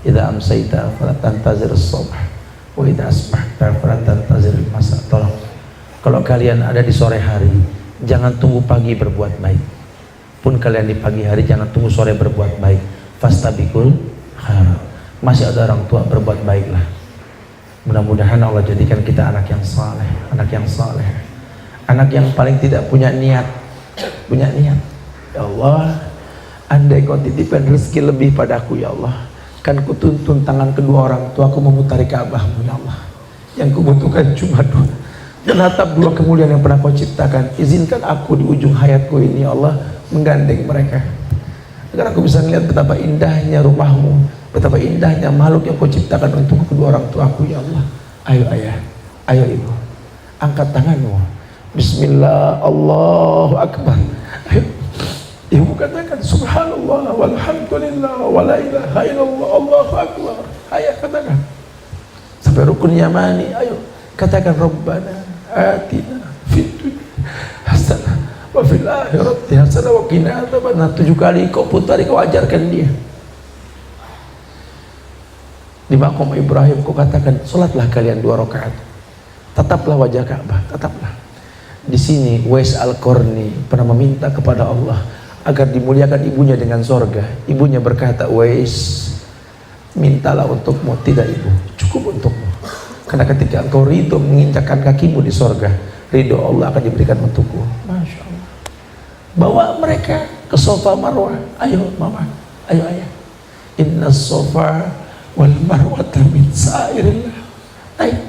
idza amsayta fala tantazir as-subh wa idza asbahta fala tantazir al-masa. Tolong, kalau kalian ada di sore hari, jangan tunggu pagi berbuat baik. Pun kalian di pagi hari, jangan tunggu sore berbuat baik. Fastabiqul khairat. Masih ada orang tua, berbuat baiklah. Mudah-mudahan Allah jadikan kita anak yang saleh, anak yang saleh, anak yang paling tidak punya niat. Ya Allah, andai kau titipkan rezeki lebih padaku ya Allah, kan kutuntun tangan kedua orang tuaku memutari Ka'bahmu ya Allah. Yang kubutuhkan cuma dua, menatap dua kemuliaan yang pernah kau ciptakan. Izinkan aku di ujung hayatku ini ya Allah menggandeng mereka, agar aku bisa melihat betapa indahnya rumahmu, betapa indahnya makhluk yang kau ciptakan untuk kedua orang tuaku ya Allah. Ayo ayah, ayo ibu, angkat tanganmu. Bismillah, Allahu Akbar. Ayo ibu katakan subhanallah walhamdulillah wa la ilaha illallah Allahu Akbar. Ayah katakan sampai rukun yamani. Ayo katakan Rabbana atina fid dunya hasanah wa fil akhirati hasanah wa qina adzabannar. 7 kali kau putari, kau ajarkan dia. Di maqam Ibrahim kau katakan salatlah kalian 2 rakaat, tataplah wajah Ka'bah, tataplah. Di sini Uwais Al-Qarni pernah meminta kepada Allah agar dimuliakan ibunya dengan sorga. Ibunya berkata, Uwais, mintalah untukmu. Tidak ibu, cukup untukmu. Karena ketika engkau ridho menginjakkan kakimu di sorga, ridho Allah akan diberikan untukku. Masya Allah. Bawa mereka ke Sofa Marwah. Ayo mama, ayo ayah. Inna Sofa wal Marwata min sa'irillah. Ayo.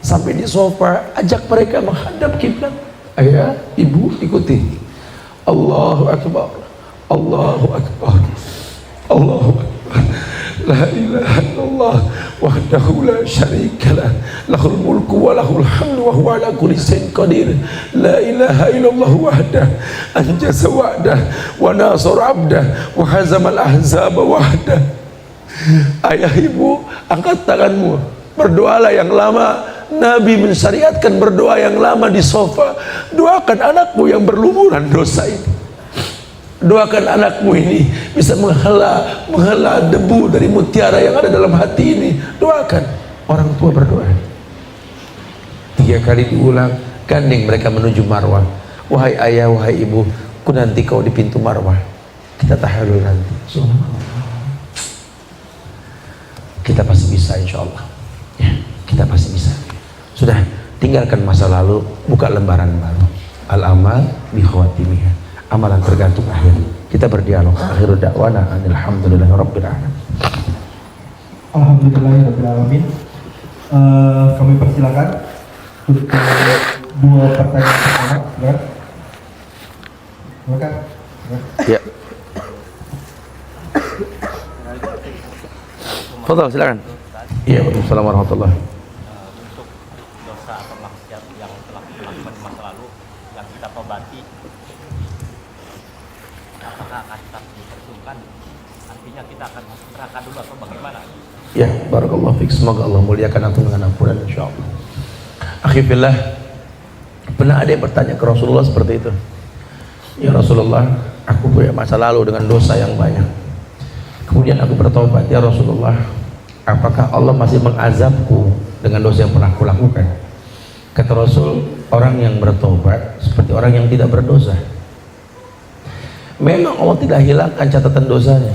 Sampai di Sofa, ajak mereka menghadap kiblat. Ayah, ibu ikuti. Allahu Akbar, Allahu Akbar, Allahu Akbar. La ilaha illallah wahdahu la syarikalah, lahul mulku wa lahul hamdu wa huwa ala kulli syai'in qadir. La ilaha illallah wahdah anjasa wa'dah wa nasara 'abdah wa hazamal ahzaba wahdah. Ayah ibu, angkat tanganmu, berdoalah yang lama. Nabi mensyariatkan berdoa yang lama di Sofa. Doakan anakmu yang berlumuran dosa ini. Doakan anakmu ini bisa menghela debu dari mutiara yang ada dalam hati ini. Doakan. Orang tua berdoa 3 kali diulang, gandeng mereka menuju Marwah. Wahai ayah, wahai ibu, ku nanti kau di pintu Marwah. Kita tahallul nanti. Kita pasti bisa insya Allah ya, kita pasti bisa. Sudah, tinggalkan masa lalu, buka lembaran baru. Al-amal bi khawatimih. Amalan tergantung akhir. Kita berdialog. Akhirud da'wana alhamdulillahirabbil alamin. Alhamdulillahirabbil alamin. Kami persilakan untuk 2 pertanyaan pertama. Silakan. Ya. Fadhal, silakan. Iya, Waalaikumsalam warahmatullahi. Untuk dosa atau maksiat yang telah dilakukan artinya kita akan masuk neraka dulu atau bagaimana? Ya, barakallahu fiik. Semoga Allah muliakan antum dengan ampunan insyaallah. Akhirnya pernah ada yang bertanya ke Rasulullah seperti itu. Ya Rasulullah, aku punya masa lalu dengan dosa yang banyak. Kemudian aku bertobat, ya Rasulullah, apakah Allah masih mengazabku dengan dosa yang pernah aku lakukan? Kata Rasul, orang yang bertobat seperti orang yang tidak berdosa. Memang Allah tidak hilangkan catatan dosanya,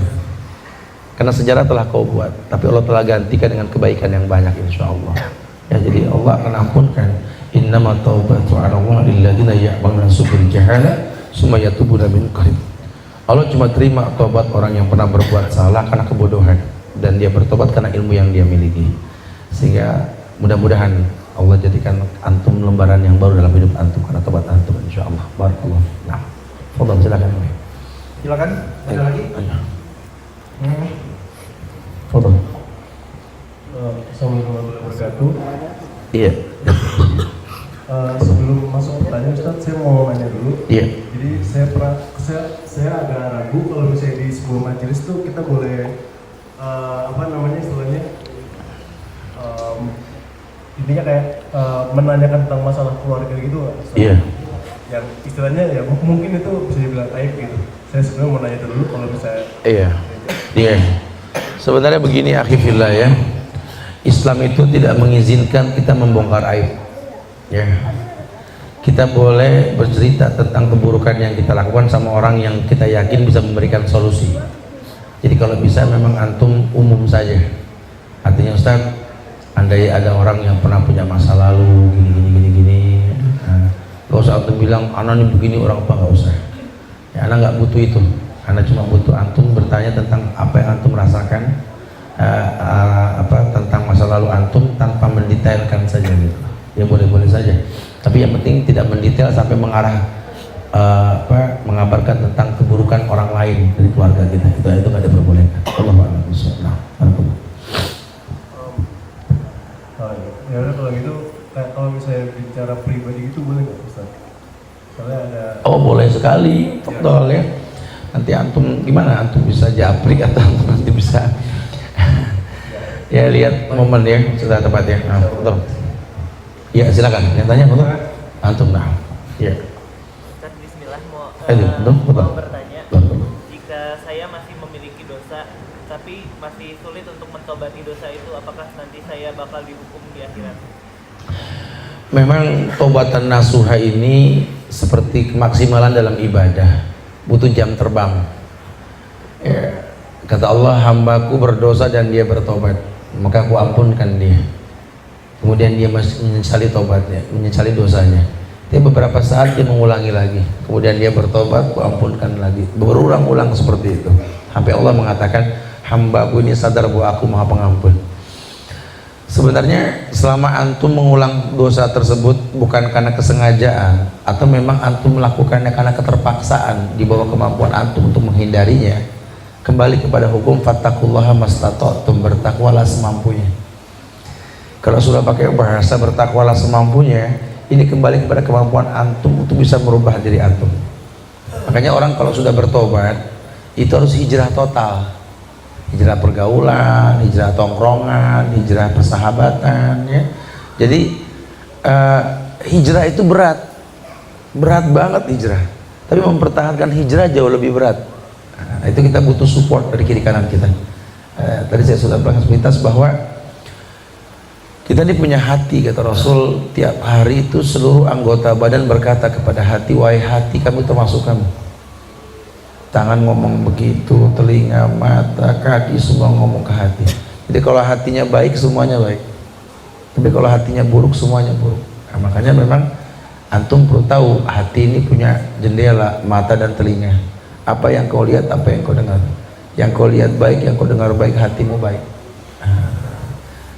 karena sejarah telah kau buat, tapi Allah telah gantikan dengan kebaikan yang banyak insyaallah. Ya, jadi Allah akan ampunkan. Innamat taubatu 'ala Allah lilladzina ya'maluna su'al jahala summa yatubuna min qarib. Allah cuma terima tobat orang yang pernah berbuat salah karena kebodohan dan dia bertobat karena ilmu yang dia miliki. Sehingga mudah-mudahan Allah jadikan antum lembaran yang baru dalam hidup antum karena tobat antum insyaallah. Barakallah. Nah, fadhal silakan. Silakan, ada lagi? Fadhal. Assalamualaikum warahmatullahi wabarakatuh. Iya. Sebelum masuk pertanyaan Ustaz, saya mau nanya dulu. Iya. Jadi saya agak ragu kalau misalnya di sebuah majelis tuh kita boleh istilahnya intinya kayak menanyakan tentang masalah keluarga gitu nggak, Ustaz? Iya. Yang istilahnya ya mungkin itu bisa dibilang aib gitu. Saya sebenarnya mau nanya dulu kalau misalnya. Iya. Iya. Sebenarnya begini akhifillah ya. Islam itu tidak mengizinkan kita membongkar aib. Ya. Kita boleh bercerita tentang keburukan yang kita lakukan sama orang yang kita yakin bisa memberikan solusi. Jadi kalau bisa memang antum umum saja. Artinya Ustaz, andai ada orang yang pernah punya masa lalu gini. Nah, gak usah antum bilang anak ini begini orang apa, gak usah. Ya, anak nggak butuh itu. Anak cuma butuh antum bertanya tentang apa yang antum rasakan, tentang masa lalu antum tanpa mendetailkan saja gitu. Ya boleh-boleh saja. Tapi yang penting tidak mendetail sampai mengarah mengabarkan tentang keburukan orang lain dari keluarga kita. Itu nggak diperbolehkan. Allahu a'lam bishawab. Ya udah kalau gitu, kalau misalnya bicara pribadi itu boleh nggak Ustaz? Soalnya ada. Oh boleh sekali, betul ya. Nanti antum gimana? Antum bisa japrik atau antum nanti bisa ya lihat momen ya sudah tepat ya. Nah, betul. Ya silakan. Yang tanya betul? Antum nah. Ya. Ustaz, bismillah mau betul. bertanya. Betul. Jika saya masih memiliki dosa tapi masih sulit untuk mentobati dosa itu, apakah nanti saya bakal dihukum di akhirat? Memang tobatan nasuha ini seperti kemaksimalan dalam ibadah, butuh jam terbang. Ya, kata Allah, hambaku berdosa dan dia bertobat, maka aku ampunkan dia. Kemudian dia menyesali tobatnya, menyesali dosanya. Dia beberapa saat dia mengulangi lagi, kemudian dia bertobat, aku ampunkan lagi. Berulang-ulang seperti itu, sampai Allah mengatakan, hambaku ini sadar bahwa aku maha pengampun. Sebenarnya selama antum mengulang dosa tersebut bukan karena kesengajaan atau memang antum melakukannya karena keterpaksaan di bawah kemampuan antum untuk menghindarinya, kembali kepada hukum fattaqullaha mastata'tum, bertakwalah semampunya. Kalau sudah pakai bahasa bertakwalah semampunya, ini kembali kepada kemampuan antum untuk bisa merubah diri antum. Makanya orang kalau sudah bertobat itu harus hijrah total. Hijrah pergaulan, hijrah tongkrongan, hijrah persahabatan ya. Jadi hijrah itu berat banget hijrah. Tapi mempertahankan hijrah jauh lebih berat. Nah, itu kita butuh support dari kiri kanan kita. Tadi saya sudah bahas sepintas bahwa kita ini punya hati, kata Rasul, tiap hari itu seluruh anggota badan berkata kepada hati, wahai hati, kamu termasuk kamu. Tangan ngomong begitu, telinga, mata, kaki semua ngomong ke hati. Jadi kalau hatinya baik semuanya baik, tapi kalau hatinya buruk semuanya buruk. Nah, makanya memang antum perlu tahu hati ini punya jendela, mata dan telinga. Apa yang kau lihat, apa yang kau dengar. Yang kau lihat baik, yang kau dengar baik, hatimu baik. Nah,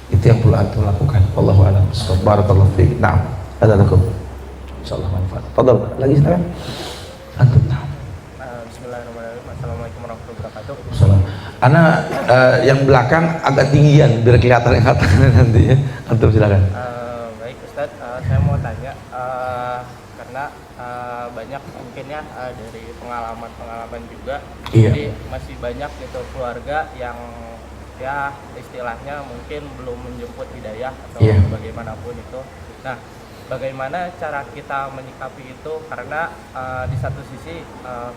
itu yang perlu antum lakukan. Wallahu a'lam bishawab. Barakallahu fiik. Naam. Adzanakum. Insyaallah manfaat. Fadhal. Lagi silakan. Antum. Naam. Assalamualaikum warahmatullahi wabarakatuh. Anak yang belakang agak tinggian biar kelihatan yang atasnya nanti ya. Antum silakan. Baik Ustadz, saya mau tanya karena banyak mungkin ya dari pengalaman pengalaman juga. Iya. Jadi masih banyak gitu keluarga yang ya istilahnya mungkin belum menjemput hidayah atau Iya. bagaimanapun itu. Nah, bagaimana cara kita menyikapi itu, karena di satu sisi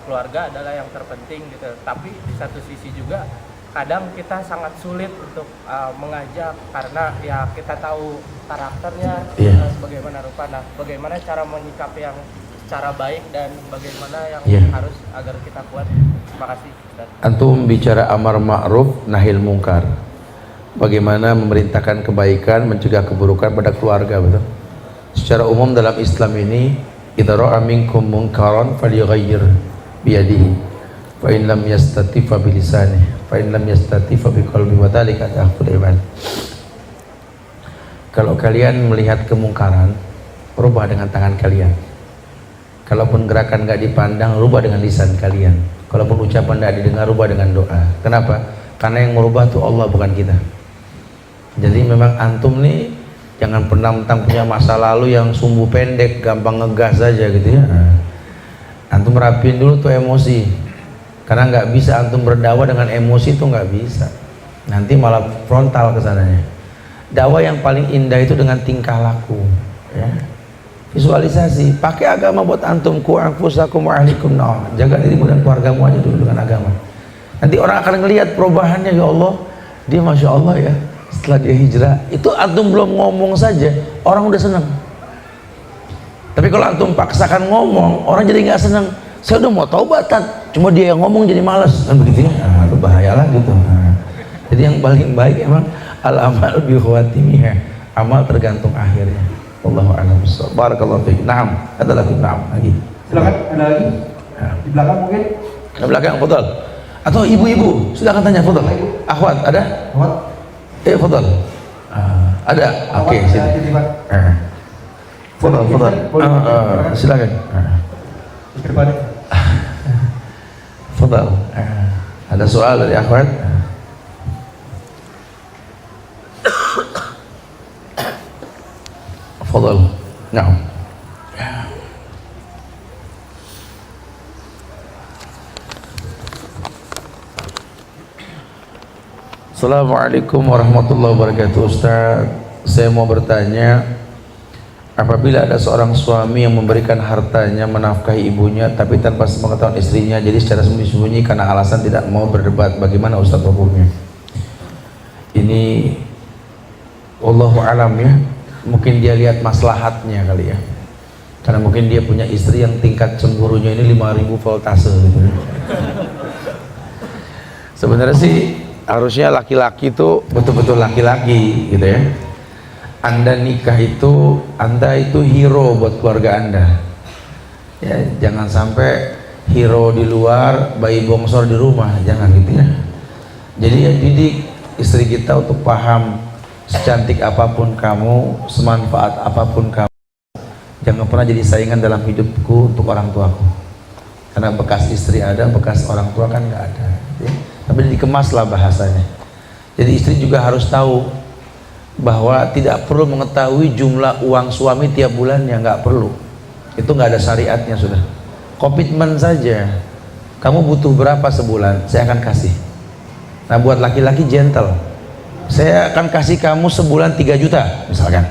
keluarga adalah yang terpenting gitu, tapi di satu sisi juga kadang kita sangat sulit untuk mengajak karena ya kita tahu karakternya bagaimana rupa. Nah, bagaimana cara menyikapi yang secara baik dan bagaimana yang harus agar kita kuat. Terima kasih, Ustaz. Antum bicara amar ma'ruf nahil mungkar. Bagaimana memerintahkan kebaikan, mencegah keburukan pada keluarga, betul? Secara umum dalam Islam ini, idza ra'a minkum munkaran falyughayyir bi yadihi, fa in lam yastati fa bi lisanihi, fa in lam yastati fa bi qalbihi, wa dzalika adhaful iman. Kalau kalian melihat kemungkaran, rubah dengan tangan kalian. Kalaupun gerakan enggak dipandang, rubah dengan lisan kalian. Kalaupun ucapan tidak didengar, rubah dengan doa. Kenapa? Karena yang merubah itu Allah, bukan kita. Jadi memang antum nih jangan pernah mentang punya masa lalu yang sumbu pendek, gampang ngegas saja gitu ya. Antum rapiin dulu tuh emosi. Karena nggak bisa antum berdakwah dengan emosi, itu nggak bisa. Nanti malah frontal kesananya. Dakwah yang paling indah itu dengan tingkah laku. Ya. Visualisasi, pakai agama buat antum, ku anfusakum wa ahlikum nar. Jaga dirimu dan keluargamu aja dulu dengan agama. Nanti orang akan ngelihat perubahannya, ya Allah, dia masya Allah ya. Setelah dia hijrah, itu antum belum ngomong saja, orang udah senang. Tapi kalau antum paksakan ngomong, orang jadi nggak senang. Saya udah mau taubatan, cuma dia yang ngomong jadi malas, kan begitu ya? Nah, itu bahayalah gitu. Nah, jadi yang paling baik emang al-amal bi khawatimih, amal tergantung akhirnya. Wallahu a'lam bishawab. Barakallahu fiik. Naam, ada lagi, naam lagi. Silakan, ada lagi? Di belakang mungkin? Di belakang, fadhal. Atau ibu-ibu, silakan tanya, fadhal. Akhwat, ada? Akhwat? Fadhal. Ada? Oke, sini. Fadhal, fadhal. Silakan. Ke depan. Fadhal. Ada soal dari akhwat? Fadhal. Naam. Assalamualaikum warahmatullahi wabarakatuh. Ustaz, saya mau bertanya, apabila ada seorang suami yang memberikan hartanya menafkahi ibunya tapi tanpa sepengetahuan istrinya, jadi secara sembunyi-sembunyi karena alasan tidak mau berdebat, bagaimana Ustaz hukumnya? Ini wallahu alam ya, mungkin dia lihat maslahatnya kali ya, karena mungkin dia punya istri yang tingkat cemburunya ini 5000 voltase gitu. Sebenarnya sih harusnya laki-laki itu betul-betul laki-laki gitu ya. Anda nikah itu, Anda itu hero buat keluarga Anda ya. Jangan sampai hero di luar, bayi bongsor di rumah, jangan gitu ya. Jadi ya didik istri kita untuk paham, secantik apapun kamu, semanfaat apapun kamu, jangan pernah jadi saingan dalam hidupku untuk orang tuaku. Karena bekas istri ada, bekas orang tua kan nggak ada ya. Tapi dikemaslah bahasanya. Jadi istri juga harus tahu bahwa tidak perlu mengetahui jumlah uang suami tiap bulannya, nggak perlu. Itu nggak ada syariatnya sudah. Komitmen saja. Kamu butuh berapa sebulan, saya akan kasih. Nah buat laki-laki gentle, saya akan kasih kamu sebulan 3 juta misalkan.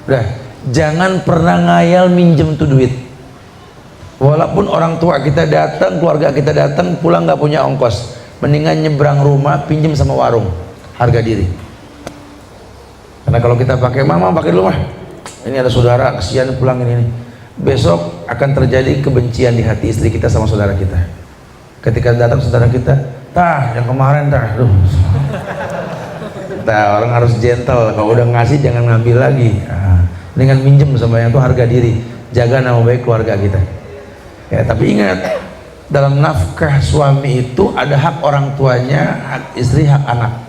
Udah, jangan pernah ngayal minjem tuh duit. Walaupun orang tua kita datang, keluarga kita datang, pulang nggak punya ongkos, mendingan nyebrang rumah, pinjem sama warung, harga diri. Karena kalau kita pakai, mama pakai dulu mah, ini ada saudara kesian pulang ini, besok akan terjadi kebencian di hati istri kita sama saudara kita. Ketika datang saudara kita, tah yang kemarin tah, orang harus gentle. Kalau udah ngasih jangan ngambil lagi. Dengan minjem sama yang itu harga diri, jaga nama baik keluarga kita. Ya, tapi ingat, dalam nafkah suami itu ada hak orang tuanya, hak istri, hak anak.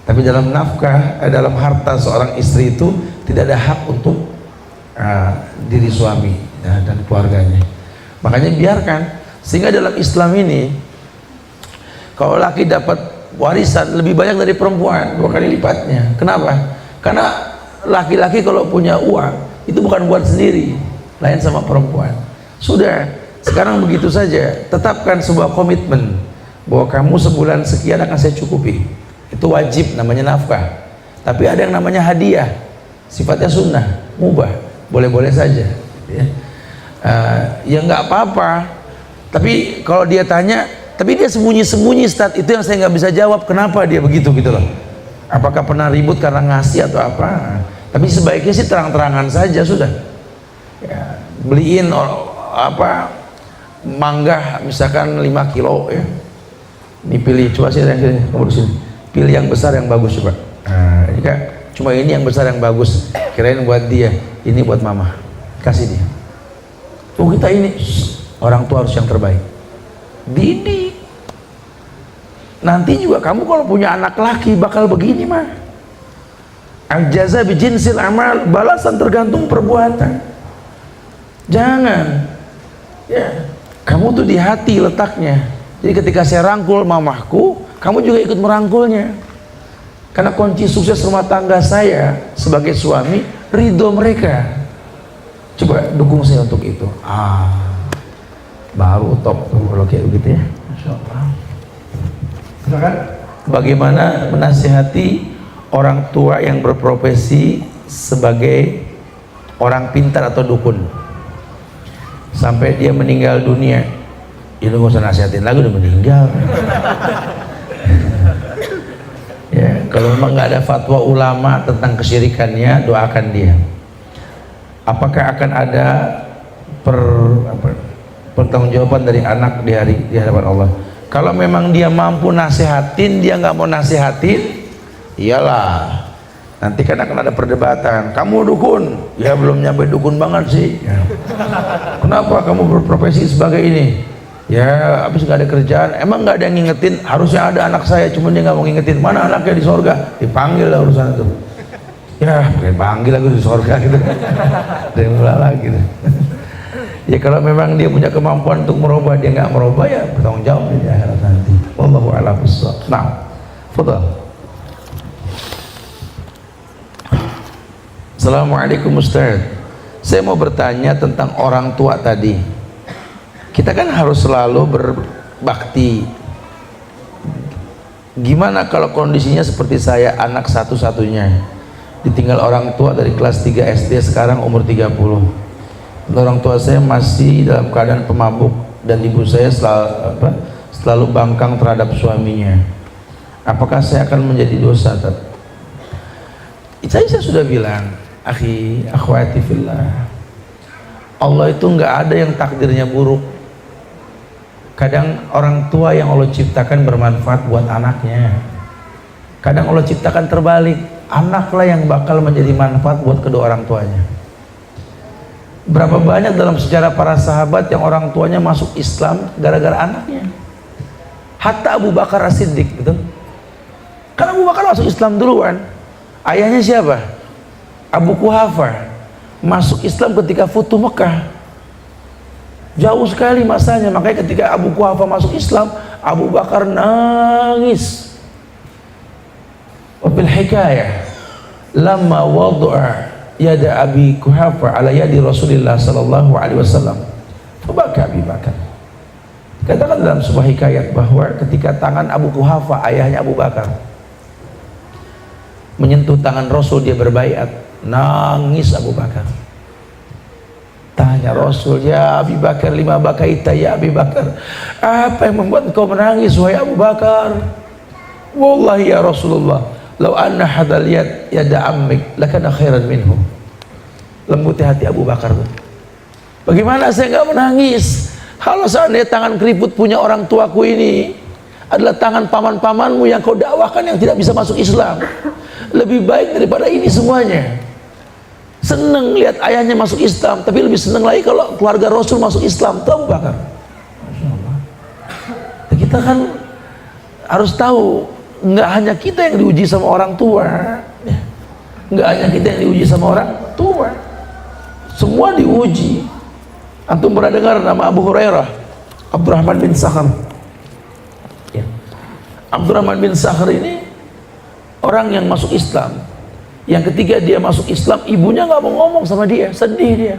Tapi dalam nafkah, dalam harta seorang istri itu tidak ada hak untuk diri suami ya, dan keluarganya. Makanya biarkan. Sehingga dalam Islam ini, kalau laki dapat warisan lebih banyak dari perempuan, 2 kali lipatnya. Kenapa? Karena laki-laki kalau punya uang itu bukan buat sendiri, lain sama perempuan. Sudah, Sekarang begitu saja, tetapkan sebuah komitmen bahwa kamu sebulan sekian akan saya cukupi. Itu wajib, namanya nafkah. Tapi ada yang namanya hadiah, sifatnya sunnah, mubah, boleh-boleh saja. Ya, ya nggak apa-apa. Tapi kalau dia tanya, tapi dia sembunyi-sembunyi, Ustaz, itu yang saya nggak bisa jawab. Kenapa dia begitu gitu loh? Apakah pernah ribut karena ngasih atau apa? Tapi sebaiknya sih terang-terangan saja sudah. Ya, beliin mangga misalkan 5 kilo ya. Ini pilih, coba sih yang kamu di sini. Pilih yang besar yang bagus coba. Nah, ini Kak, cuma ini yang besar yang bagus. Kirain buat dia, ini buat mama. Kasih dia. Oh kita ini orang tua harus yang terbaik. Didik. Nanti juga kamu kalau punya anak laki bakal begini mah. Al-jaza bijinsil amal, balasan tergantung perbuatan. Jangan. Ya, kamu tuh di hati letaknya. Jadi ketika saya rangkul mamahku, kamu juga ikut merangkulnya. Karena kunci sukses rumah tangga saya sebagai suami, ridho mereka. Coba dukung saya untuk itu. Baru top tuh kalau kayak begitu ya. Masya Allah. Silakan. Bagaimana menasihati orang tua yang berprofesi sebagai orang pintar atau dukun sampai dia meninggal dunia? Itu gak usah nasihatin lagi, udah meninggal. Ya, kalau memang nggak ada fatwa ulama tentang kesyirikannya, doakan dia. Apakah akan ada pertanggungjawaban dari anak di hadapan Allah? Kalau memang dia mampu nasihatin, dia nggak mau nasihatin, iyalah. Nanti kan akan ada perdebatan. Kamu dukun, ya belum nyampe dukun banget sih. Ya. Kenapa kamu berprofesi sebagai ini? Ya habis nggak ada kerjaan, emang nggak ada yang ngingetin. Harusnya ada anak saya, cuma dia nggak mau ngingetin. Mana anaknya di sorga? Dipanggil lah urusan itu. Ya panggil aku di sorga gitu. Dan mulai lagi gitu. Ya kalau memang dia punya kemampuan untuk merubah, dia nggak merubah, ya bertanggung jawab di akhirat nanti. Wallahu a'lam bishawab. Nah, fadhal. Assalamualaikum Ustaz. Saya mau bertanya tentang orang tua tadi. Kita kan harus selalu berbakti. Gimana kalau kondisinya seperti saya, anak satu-satunya, ditinggal orang tua dari kelas 3 SD, sekarang umur 30. Orang tua saya masih dalam keadaan pemabuk dan ibu saya selalu bangkang terhadap suaminya. Apakah saya akan menjadi dosa? Saya sudah bilang, akhi, akhwati fillah, Allah itu nggak ada yang takdirnya buruk. Kadang orang tua yang Allah ciptakan bermanfaat buat anaknya. Kadang Allah ciptakan terbalik, anaklah yang bakal menjadi manfaat buat kedua orang tuanya. Berapa banyak dalam sejarah para sahabat yang orang tuanya masuk Islam gara-gara anaknya. Hatta Abu Bakar As-Siddiq, gitu. Karena Abu Bakar masuk Islam duluan. Ayahnya siapa? Abu Quhafa masuk Islam ketika Futuh Mekah. Jauh sekali masanya, makanya ketika Abu Quhafa masuk Islam, Abu Bakar nangis. Wabil hikayah, lama wadu'a yada Abi Quhafa ala yadi Rasulullah sallallahu alaihi wasallam, fabaka Abi Bakar. Katakan dalam sebuah hikayat bahwa ketika tangan Abu Quhafa, ayahnya Abu Bakar, menyentuh tangan Rasul, dia berbaiat, nangis Abu Bakar. Tanya Rasul, ya Abi Bakar, lima bakaita ya Abi Bakar, apa yang membuat engkau menangis wahai Abu Bakar? Wallahi ya Rasulullah, lau anna hadal yad yada ammik lakana khairan minhu. Lembutnya hati Abu Bakar tuh. Bagaimana saya nggak menangis kalau seandainya tangan keriput punya orang tuaku ini adalah tangan paman-pamanmu yang kau dakwahkan yang tidak bisa masuk Islam, lebih baik daripada ini semuanya. Seneng lihat ayahnya masuk Islam, tapi lebih seneng lagi kalau keluarga Rasul masuk Islam. Itu Abu Bakar. Masya Allah. Kita kan harus tahu, nggak hanya kita yang diuji sama orang tua, nggak hanya kita yang diuji sama orang tua, semua diuji. Antum pernah dengar nama Abu Hurairah, Abdurrahman bin Sakhar? Ya. Abdurrahman bin Sakhar ini orang yang masuk Islam. Yang ketiga dia masuk Islam, ibunya nggak mau ngomong sama dia, sedih dia.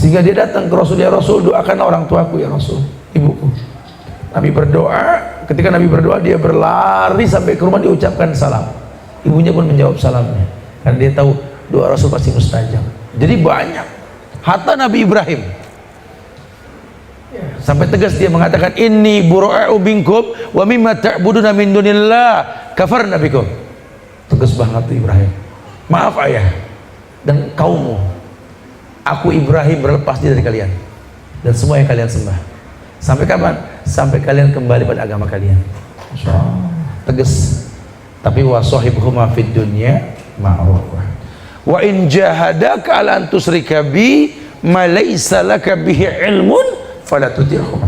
Sehingga dia datang ke Rasul, ya Rasul, doakan orang tuaku ya Rasul, ibuku. Nabi berdoa, ketika Nabi berdoa dia berlari sampai ke rumah, diucapkan salam. Ibunya pun menjawab salamnya, karena dia tahu doa Rasul pasti mustajab. Jadi banyak. Hatta Nabi Ibrahim sampai tegas dia mengatakan, inni bura'u binkum wa mimma ta'buduna min dunillah kafarna bikum. Tegas banget tuh Ibrahim. Maaf ayah dan kaummu, aku Ibrahim berlepas diri dari kalian dan semua yang kalian sembah. Sampai kapan? Sampai kalian kembali pada agama kalian. Tegas. Tapi wa sahibhuma fid dunya ma'rufah. Wa in jahadaka ala an tusyrika bi ma laysa laka bihi ilmun fala tuti'huma.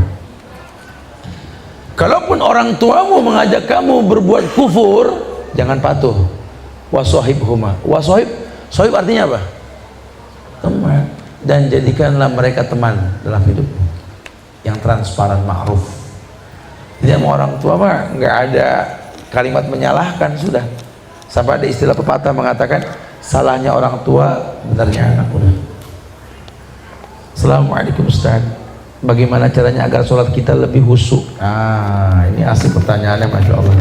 Kalaupun orang tuamu mengajak kamu berbuat kufur, jangan patuh. Wa sahibhuma. Wa sahib artinya apa? Teman. Dan jadikanlah mereka teman dalam hidupmu yang transparan, ma'ruf. Jadi sama orang tua mah nggak ada kalimat menyalahkan, sudah. Sampai ada istilah pepatah mengatakan, salahnya orang tua, benarnya anak. Udah. Assalamualaikum Ustaz, bagaimana caranya agar sholat kita lebih khusyuk? Ini asli pertanyaannya, Masya Allah.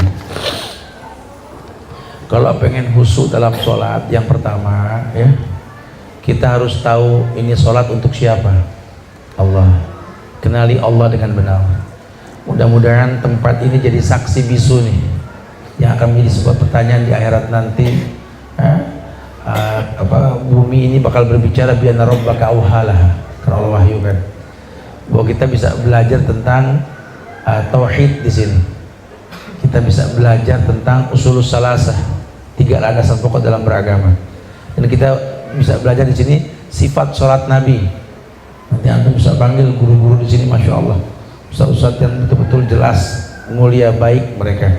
Kalau pengen khusyuk dalam sholat, yang pertama ya, kita harus tahu ini sholat untuk siapa. Allah. Kenali Allah dengan benar. Mudah-mudahan tempat ini jadi saksi bisu nih, yang akan menjadi sebuah pertanyaan di akhirat nanti. Bumi ini bakal berbicara bi anna rabbaka auhalaha, karena Allah wahyukan bahwa kita bisa belajar tentang tauhid di sini. Kita bisa belajar tentang usulus salasah, 3 landasan pokok dalam beragama. Dan kita bisa belajar di sini sifat sholat Nabi. Nanti antum bisa panggil guru-guru di sini, Masya Allah, ustaz-ustaz yang betul-betul jelas, mulia, baik mereka.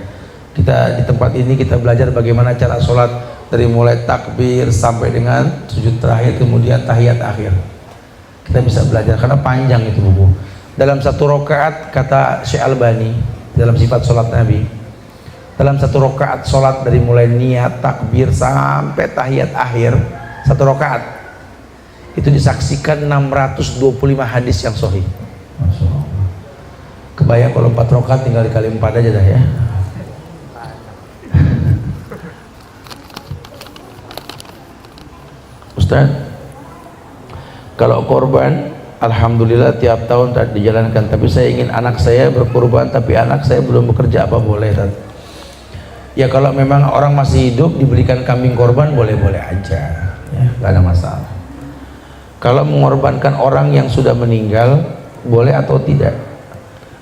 Kita di tempat ini kita belajar bagaimana cara sholat dari mulai takbir sampai dengan sujud terakhir, kemudian tahiyat akhir. Kita bisa belajar karena panjang itu buku. Dalam satu rakaat, kata Syekh Albani dalam sifat sholat Nabi, dalam satu rakaat sholat dari mulai niat takbir sampai tahiyat akhir, satu rakaat itu disaksikan 625 hadis yang sahih. Masya Allah. Kebayang kalau 4 rakaat tinggal dikali 4 aja dah ya. Ustaz, kalau korban, alhamdulillah tiap tahun tak dijalankan, tapi saya ingin anak saya berkorban, tapi anak saya belum bekerja, apa boleh? Ya kalau memang orang masih hidup diberikan kambing korban, boleh-boleh aja ya, gak ada masalah. Kalau mengorbankan orang yang sudah meninggal, boleh atau tidak?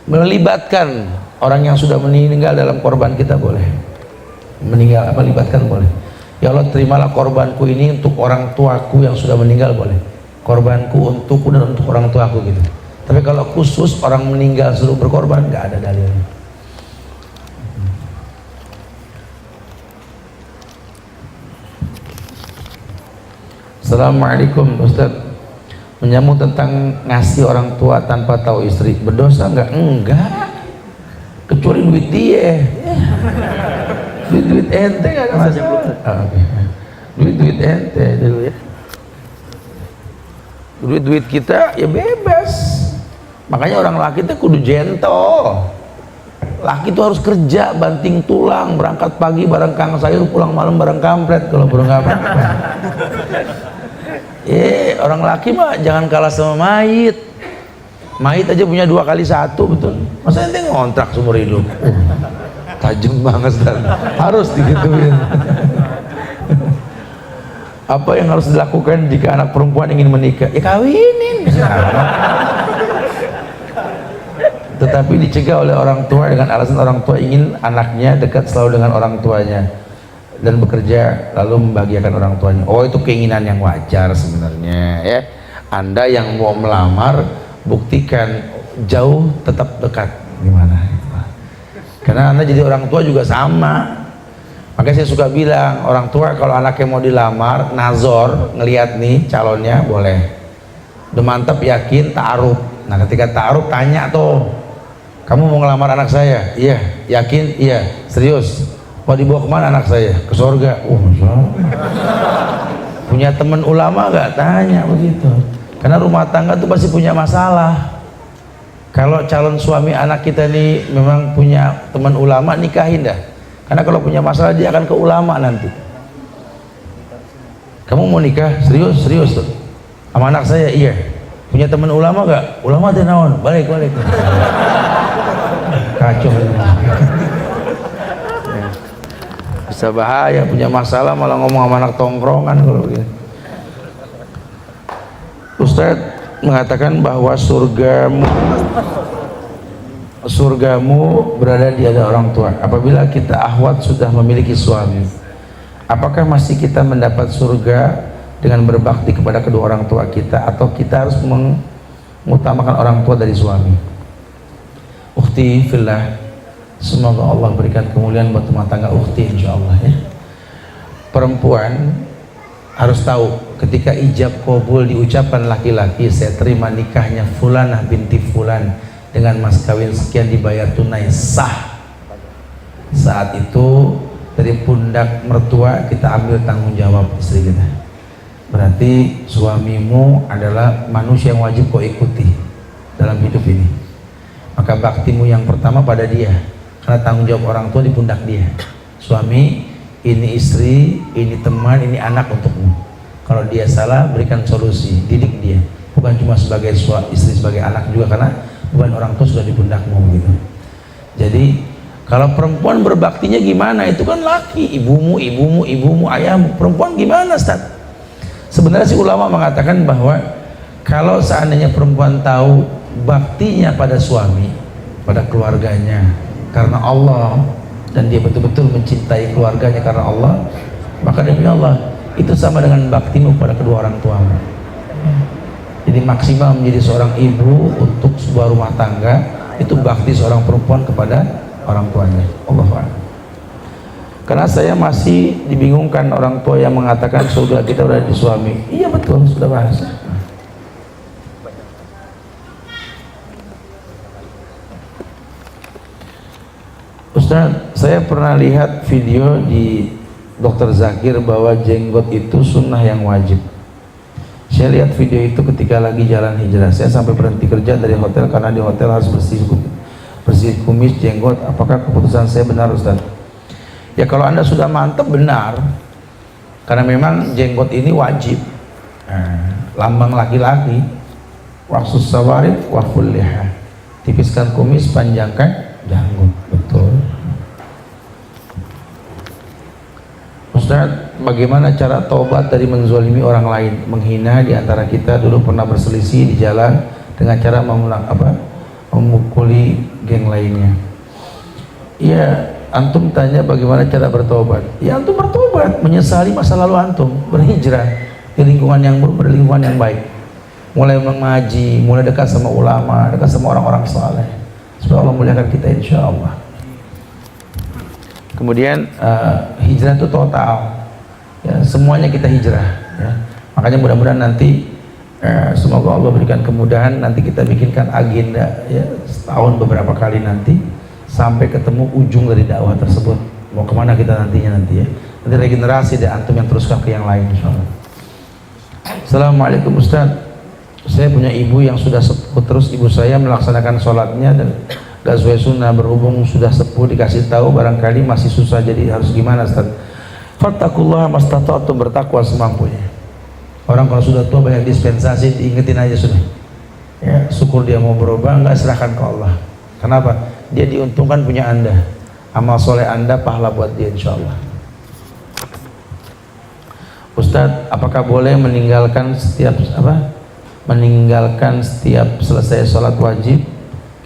Melibatkan orang yang sudah meninggal dalam korban kita, boleh. Meninggal apa, libatkan boleh. Ya Allah, terimalah korbanku ini untuk orang tuaku yang sudah meninggal, boleh. Korbanku untukku dan untuk orang tuaku gitu. Tapi kalau khusus orang meninggal suruh berkorban, nggak ada dalilnya. Assalamualaikum Ustaz, menyambung tentang ngasih orang tua tanpa tahu istri, berdosa nggak? Enggak, kecuali duit dia. Duit ente nggak ada masalah. Duit ente dulu ya. Duit kita ya bebas. Makanya orang laki itu kudu gentle. Laki itu harus kerja, banting tulang, berangkat pagi bareng kang sayur, pulang malam bareng kampret. Kalau belum apa-apa. Orang laki mah jangan kalah sama mayit. Mayit aja punya 2 kali 1, betul. Masa ente ngontrak seumur hidup? Tajam banget Ustaz. Harus digituin. Apa yang harus dilakukan jika anak perempuan ingin menikah? Ya kawinin. Tetapi dicegah oleh orang tua dengan alasan orang tua ingin anaknya dekat selalu dengan orang tuanya dan bekerja lalu membahagiakan orang tuanya. Oh, itu keinginan yang wajar sebenarnya ya. Anda yang mau melamar, buktikan jauh tetap dekat. Gimana? Karena Anda jadi orang tua juga sama. Makanya saya suka bilang, orang tua kalau anaknya mau dilamar, nazor, ngelihat nih calonnya, boleh. Udah mantap, yakin, ta'aruf. Nah ketika ta'aruf, tanya tuh, kamu mau ngelamar anak saya? Iya. Yakin? Iya. Serius? Mau dibawa kemana anak saya? Ke surga. Masya Allah. Punya teman ulama gak? Tanya begitu. Karena rumah tangga itu pasti punya masalah. Kalau calon suami anak kita ini memang punya teman ulama, nikahin dah. Karena kalau punya masalah dia akan ke ulama nanti. Kamu mau nikah? Serius? Serius tuh. Sama anak saya? Iya. Punya teman ulama gak? Ulama teh naon? Balik. Kacau. Bisa bahaya, punya masalah malah ngomong sama anak tongkrongan kalau begini. Ustadz mengatakan bahwa surgamu berada di ada orang tua. Apabila kita akhwat sudah memiliki suami, apakah masih kita mendapat surga dengan berbakti kepada kedua orang tua kita, atau kita harus mengutamakan orang tua dari suami? Ukhti fillah, semoga Allah berikan kemuliaan buat rumah tangga ukhti insyaallah ya. Perempuan harus tahu ketika ijab qabul diucapkan laki-laki, saya terima nikahnya Fulanah binti Fulan dengan mas kawin sekian dibayar tunai, sah. Saat itu dari pundak mertua kita ambil tanggung jawab istri kita. Berarti suamimu adalah manusia yang wajib kau ikuti dalam hidup ini. Maka baktimu yang pertama pada dia, karena tanggung jawab orang tua di pundak dia. Suami, ini istri, ini teman, ini anak untukmu. Kalau dia salah, berikan solusi, didik dia. Bukan cuma sebagai istri, sebagai anak juga, karena beban orang tua sudah di pundakmu gitu. Jadi kalau perempuan berbaktinya gimana? Itu kan laki, ibumu, ayahmu. Perempuan gimana, Ustaz? Sebenarnya si ulama mengatakan bahwa kalau seandainya perempuan tahu baktinya pada suami, pada keluarganya karena Allah, dan dia betul-betul mencintai keluarganya karena Allah, maka demi Allah itu sama dengan baktimu pada kedua orang tuamu. Jadi maksimal menjadi seorang ibu untuk sebuah rumah tangga, itu bakti seorang perempuan kepada orang tuanya. Allahu a'lam. Karena saya masih dibingungkan orang tua yang mengatakan surga kita berada di suami. Iya betul, sudah bahas. Ustaz, saya pernah lihat video di Dr. Zakir bahwa jenggot itu sunnah yang wajib. Saya lihat video itu ketika lagi jalan hijrah. Saya sampai berhenti kerja dari hotel karena di hotel harus bersih kumis, jenggot. Apakah keputusan saya benar, Ustaz? Ya kalau Anda sudah mantap, benar. Karena memang jenggot ini wajib. Lambang laki-laki. Waqsus sawarif wa kulliha. Tipiskan kumis, panjangkan janggut. Betul. Ustaz, bagaimana cara taubat dari menzalimi orang lain, menghina di antara kita? Dulu pernah berselisih di jalan dengan cara memukuli geng lainnya. Iya, antum tanya bagaimana cara bertobat. Ya antum bertobat, menyesali masa lalu antum, berhijrah ke lingkungan yang berlingkungan yang baik. Mulai mengaji, mulai dekat sama ulama, dekat sama orang-orang saleh. Supaya Allah muliakan kita insyaallah. Kemudian hijrah itu total, ya, semuanya kita hijrah, ya. Makanya mudah-mudahan nanti semoga Allah berikan kemudahan, nanti kita bikinkan agenda, ya, setahun beberapa kali nanti sampai ketemu ujung dari dakwah tersebut. Mau kemana kita nantinya nanti, ya. Nanti regenerasi dan antum yang teruskan ke yang lain insyaallah. Assalamualaikum Ustaz, saya punya ibu yang sudah sepuh, terus ibu saya melaksanakan sholatnya dan gak sesuai sunnah. Berhubung sudah sepuh, dikasih tahu barangkali masih susah, jadi harus gimana, Ustaz? Fattaqullaha mastata'tum, bertakwa semampunya. Orang kalau sudah tua banyak dispensasi, diingetin aja sudah, ya, syukur dia mau berubah, enggak serahkan ke Allah. Kenapa? Dia diuntungkan punya Anda, amal soleh Anda pahala buat dia insyaallah. Ustaz, apakah boleh meninggalkan setiap selesai sholat wajib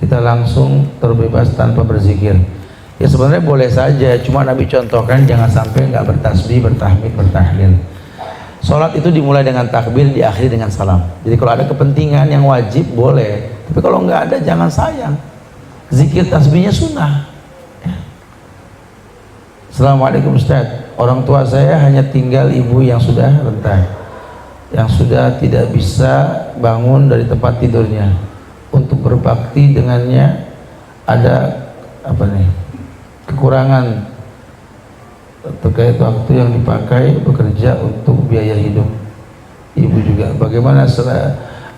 kita langsung terbebas tanpa berzikir? Ya sebenarnya boleh saja, cuma Nabi contohkan jangan sampai nggak bertasbih, bertahmid, bertahlil. Sholat itu dimulai dengan takbir, diakhiri dengan salam. Jadi kalau ada kepentingan yang wajib boleh, tapi kalau nggak ada jangan sayang. Zikir tasbihnya sunnah. Ya. Assalamualaikum Ustaz, orang tua saya hanya tinggal ibu yang sudah renta, yang sudah tidak bisa bangun dari tempat tidurnya. Untuk berbakti dengannya ada kekurangan terkait waktu yang dipakai bekerja untuk biaya hidup ibu juga. Bagaimana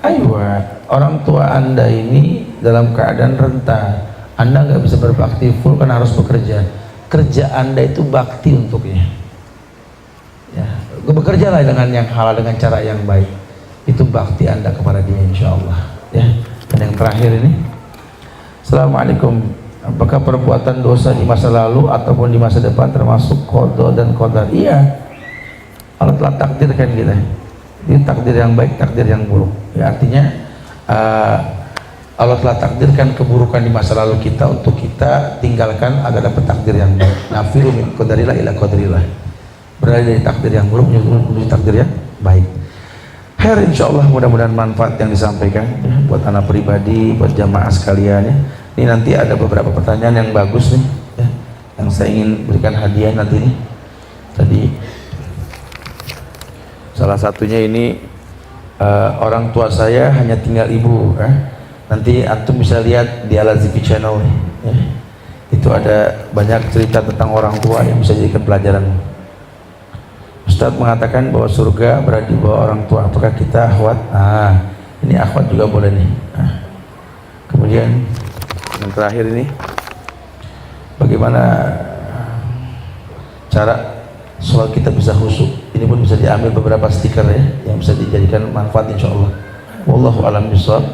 Ayo, orang tua Anda ini dalam keadaan renta, Anda nggak bisa berbakti full kan harus bekerja. Kerja Anda itu bakti untuknya. Ya, bekerjalah dengan yang halal, dengan cara yang baik. Itu bakti Anda kepada dia, insya Allah. Ya. Dan yang terakhir ini, Assalamualaikum. Apakah perbuatan dosa di masa lalu ataupun di masa depan termasuk qada dan qadar? Iya. Allah telah takdirkan kita. Ini takdir yang baik, takdir yang buruk. Ya, artinya Allah telah takdirkan keburukan di masa lalu kita untuk kita tinggalkan agar dapat takdir yang baik. Nafiru min qadarillah ila qadarillah. Beralih dari takdir yang buruk menuju takdir yang baik. Khair, insyaallah mudah-mudahan manfaat yang disampaikan ya, buat anak pribadi, buat jamaah sekalian ya. Ini nanti ada beberapa pertanyaan yang bagus nih ya, yang saya ingin berikan hadiah nanti nih. Tadi salah satunya ini orang tua saya hanya tinggal ibu. Nanti antum bisa lihat di Al-Azhar Channel ya. Itu ada banyak cerita tentang orang tua yang bisa dijadikan pelajaran. Ustadz mengatakan bahwa surga berada di bawah orang tua. Apakah kita akhwat? Ini akhwat juga boleh nih. Kemudian yang terakhir ini, bagaimana cara sholat kita bisa khusyuk? Ini pun bisa diambil beberapa stiker ya, yang bisa dijadikan manfaat insya Allah. Wallahu a'lam bishawab.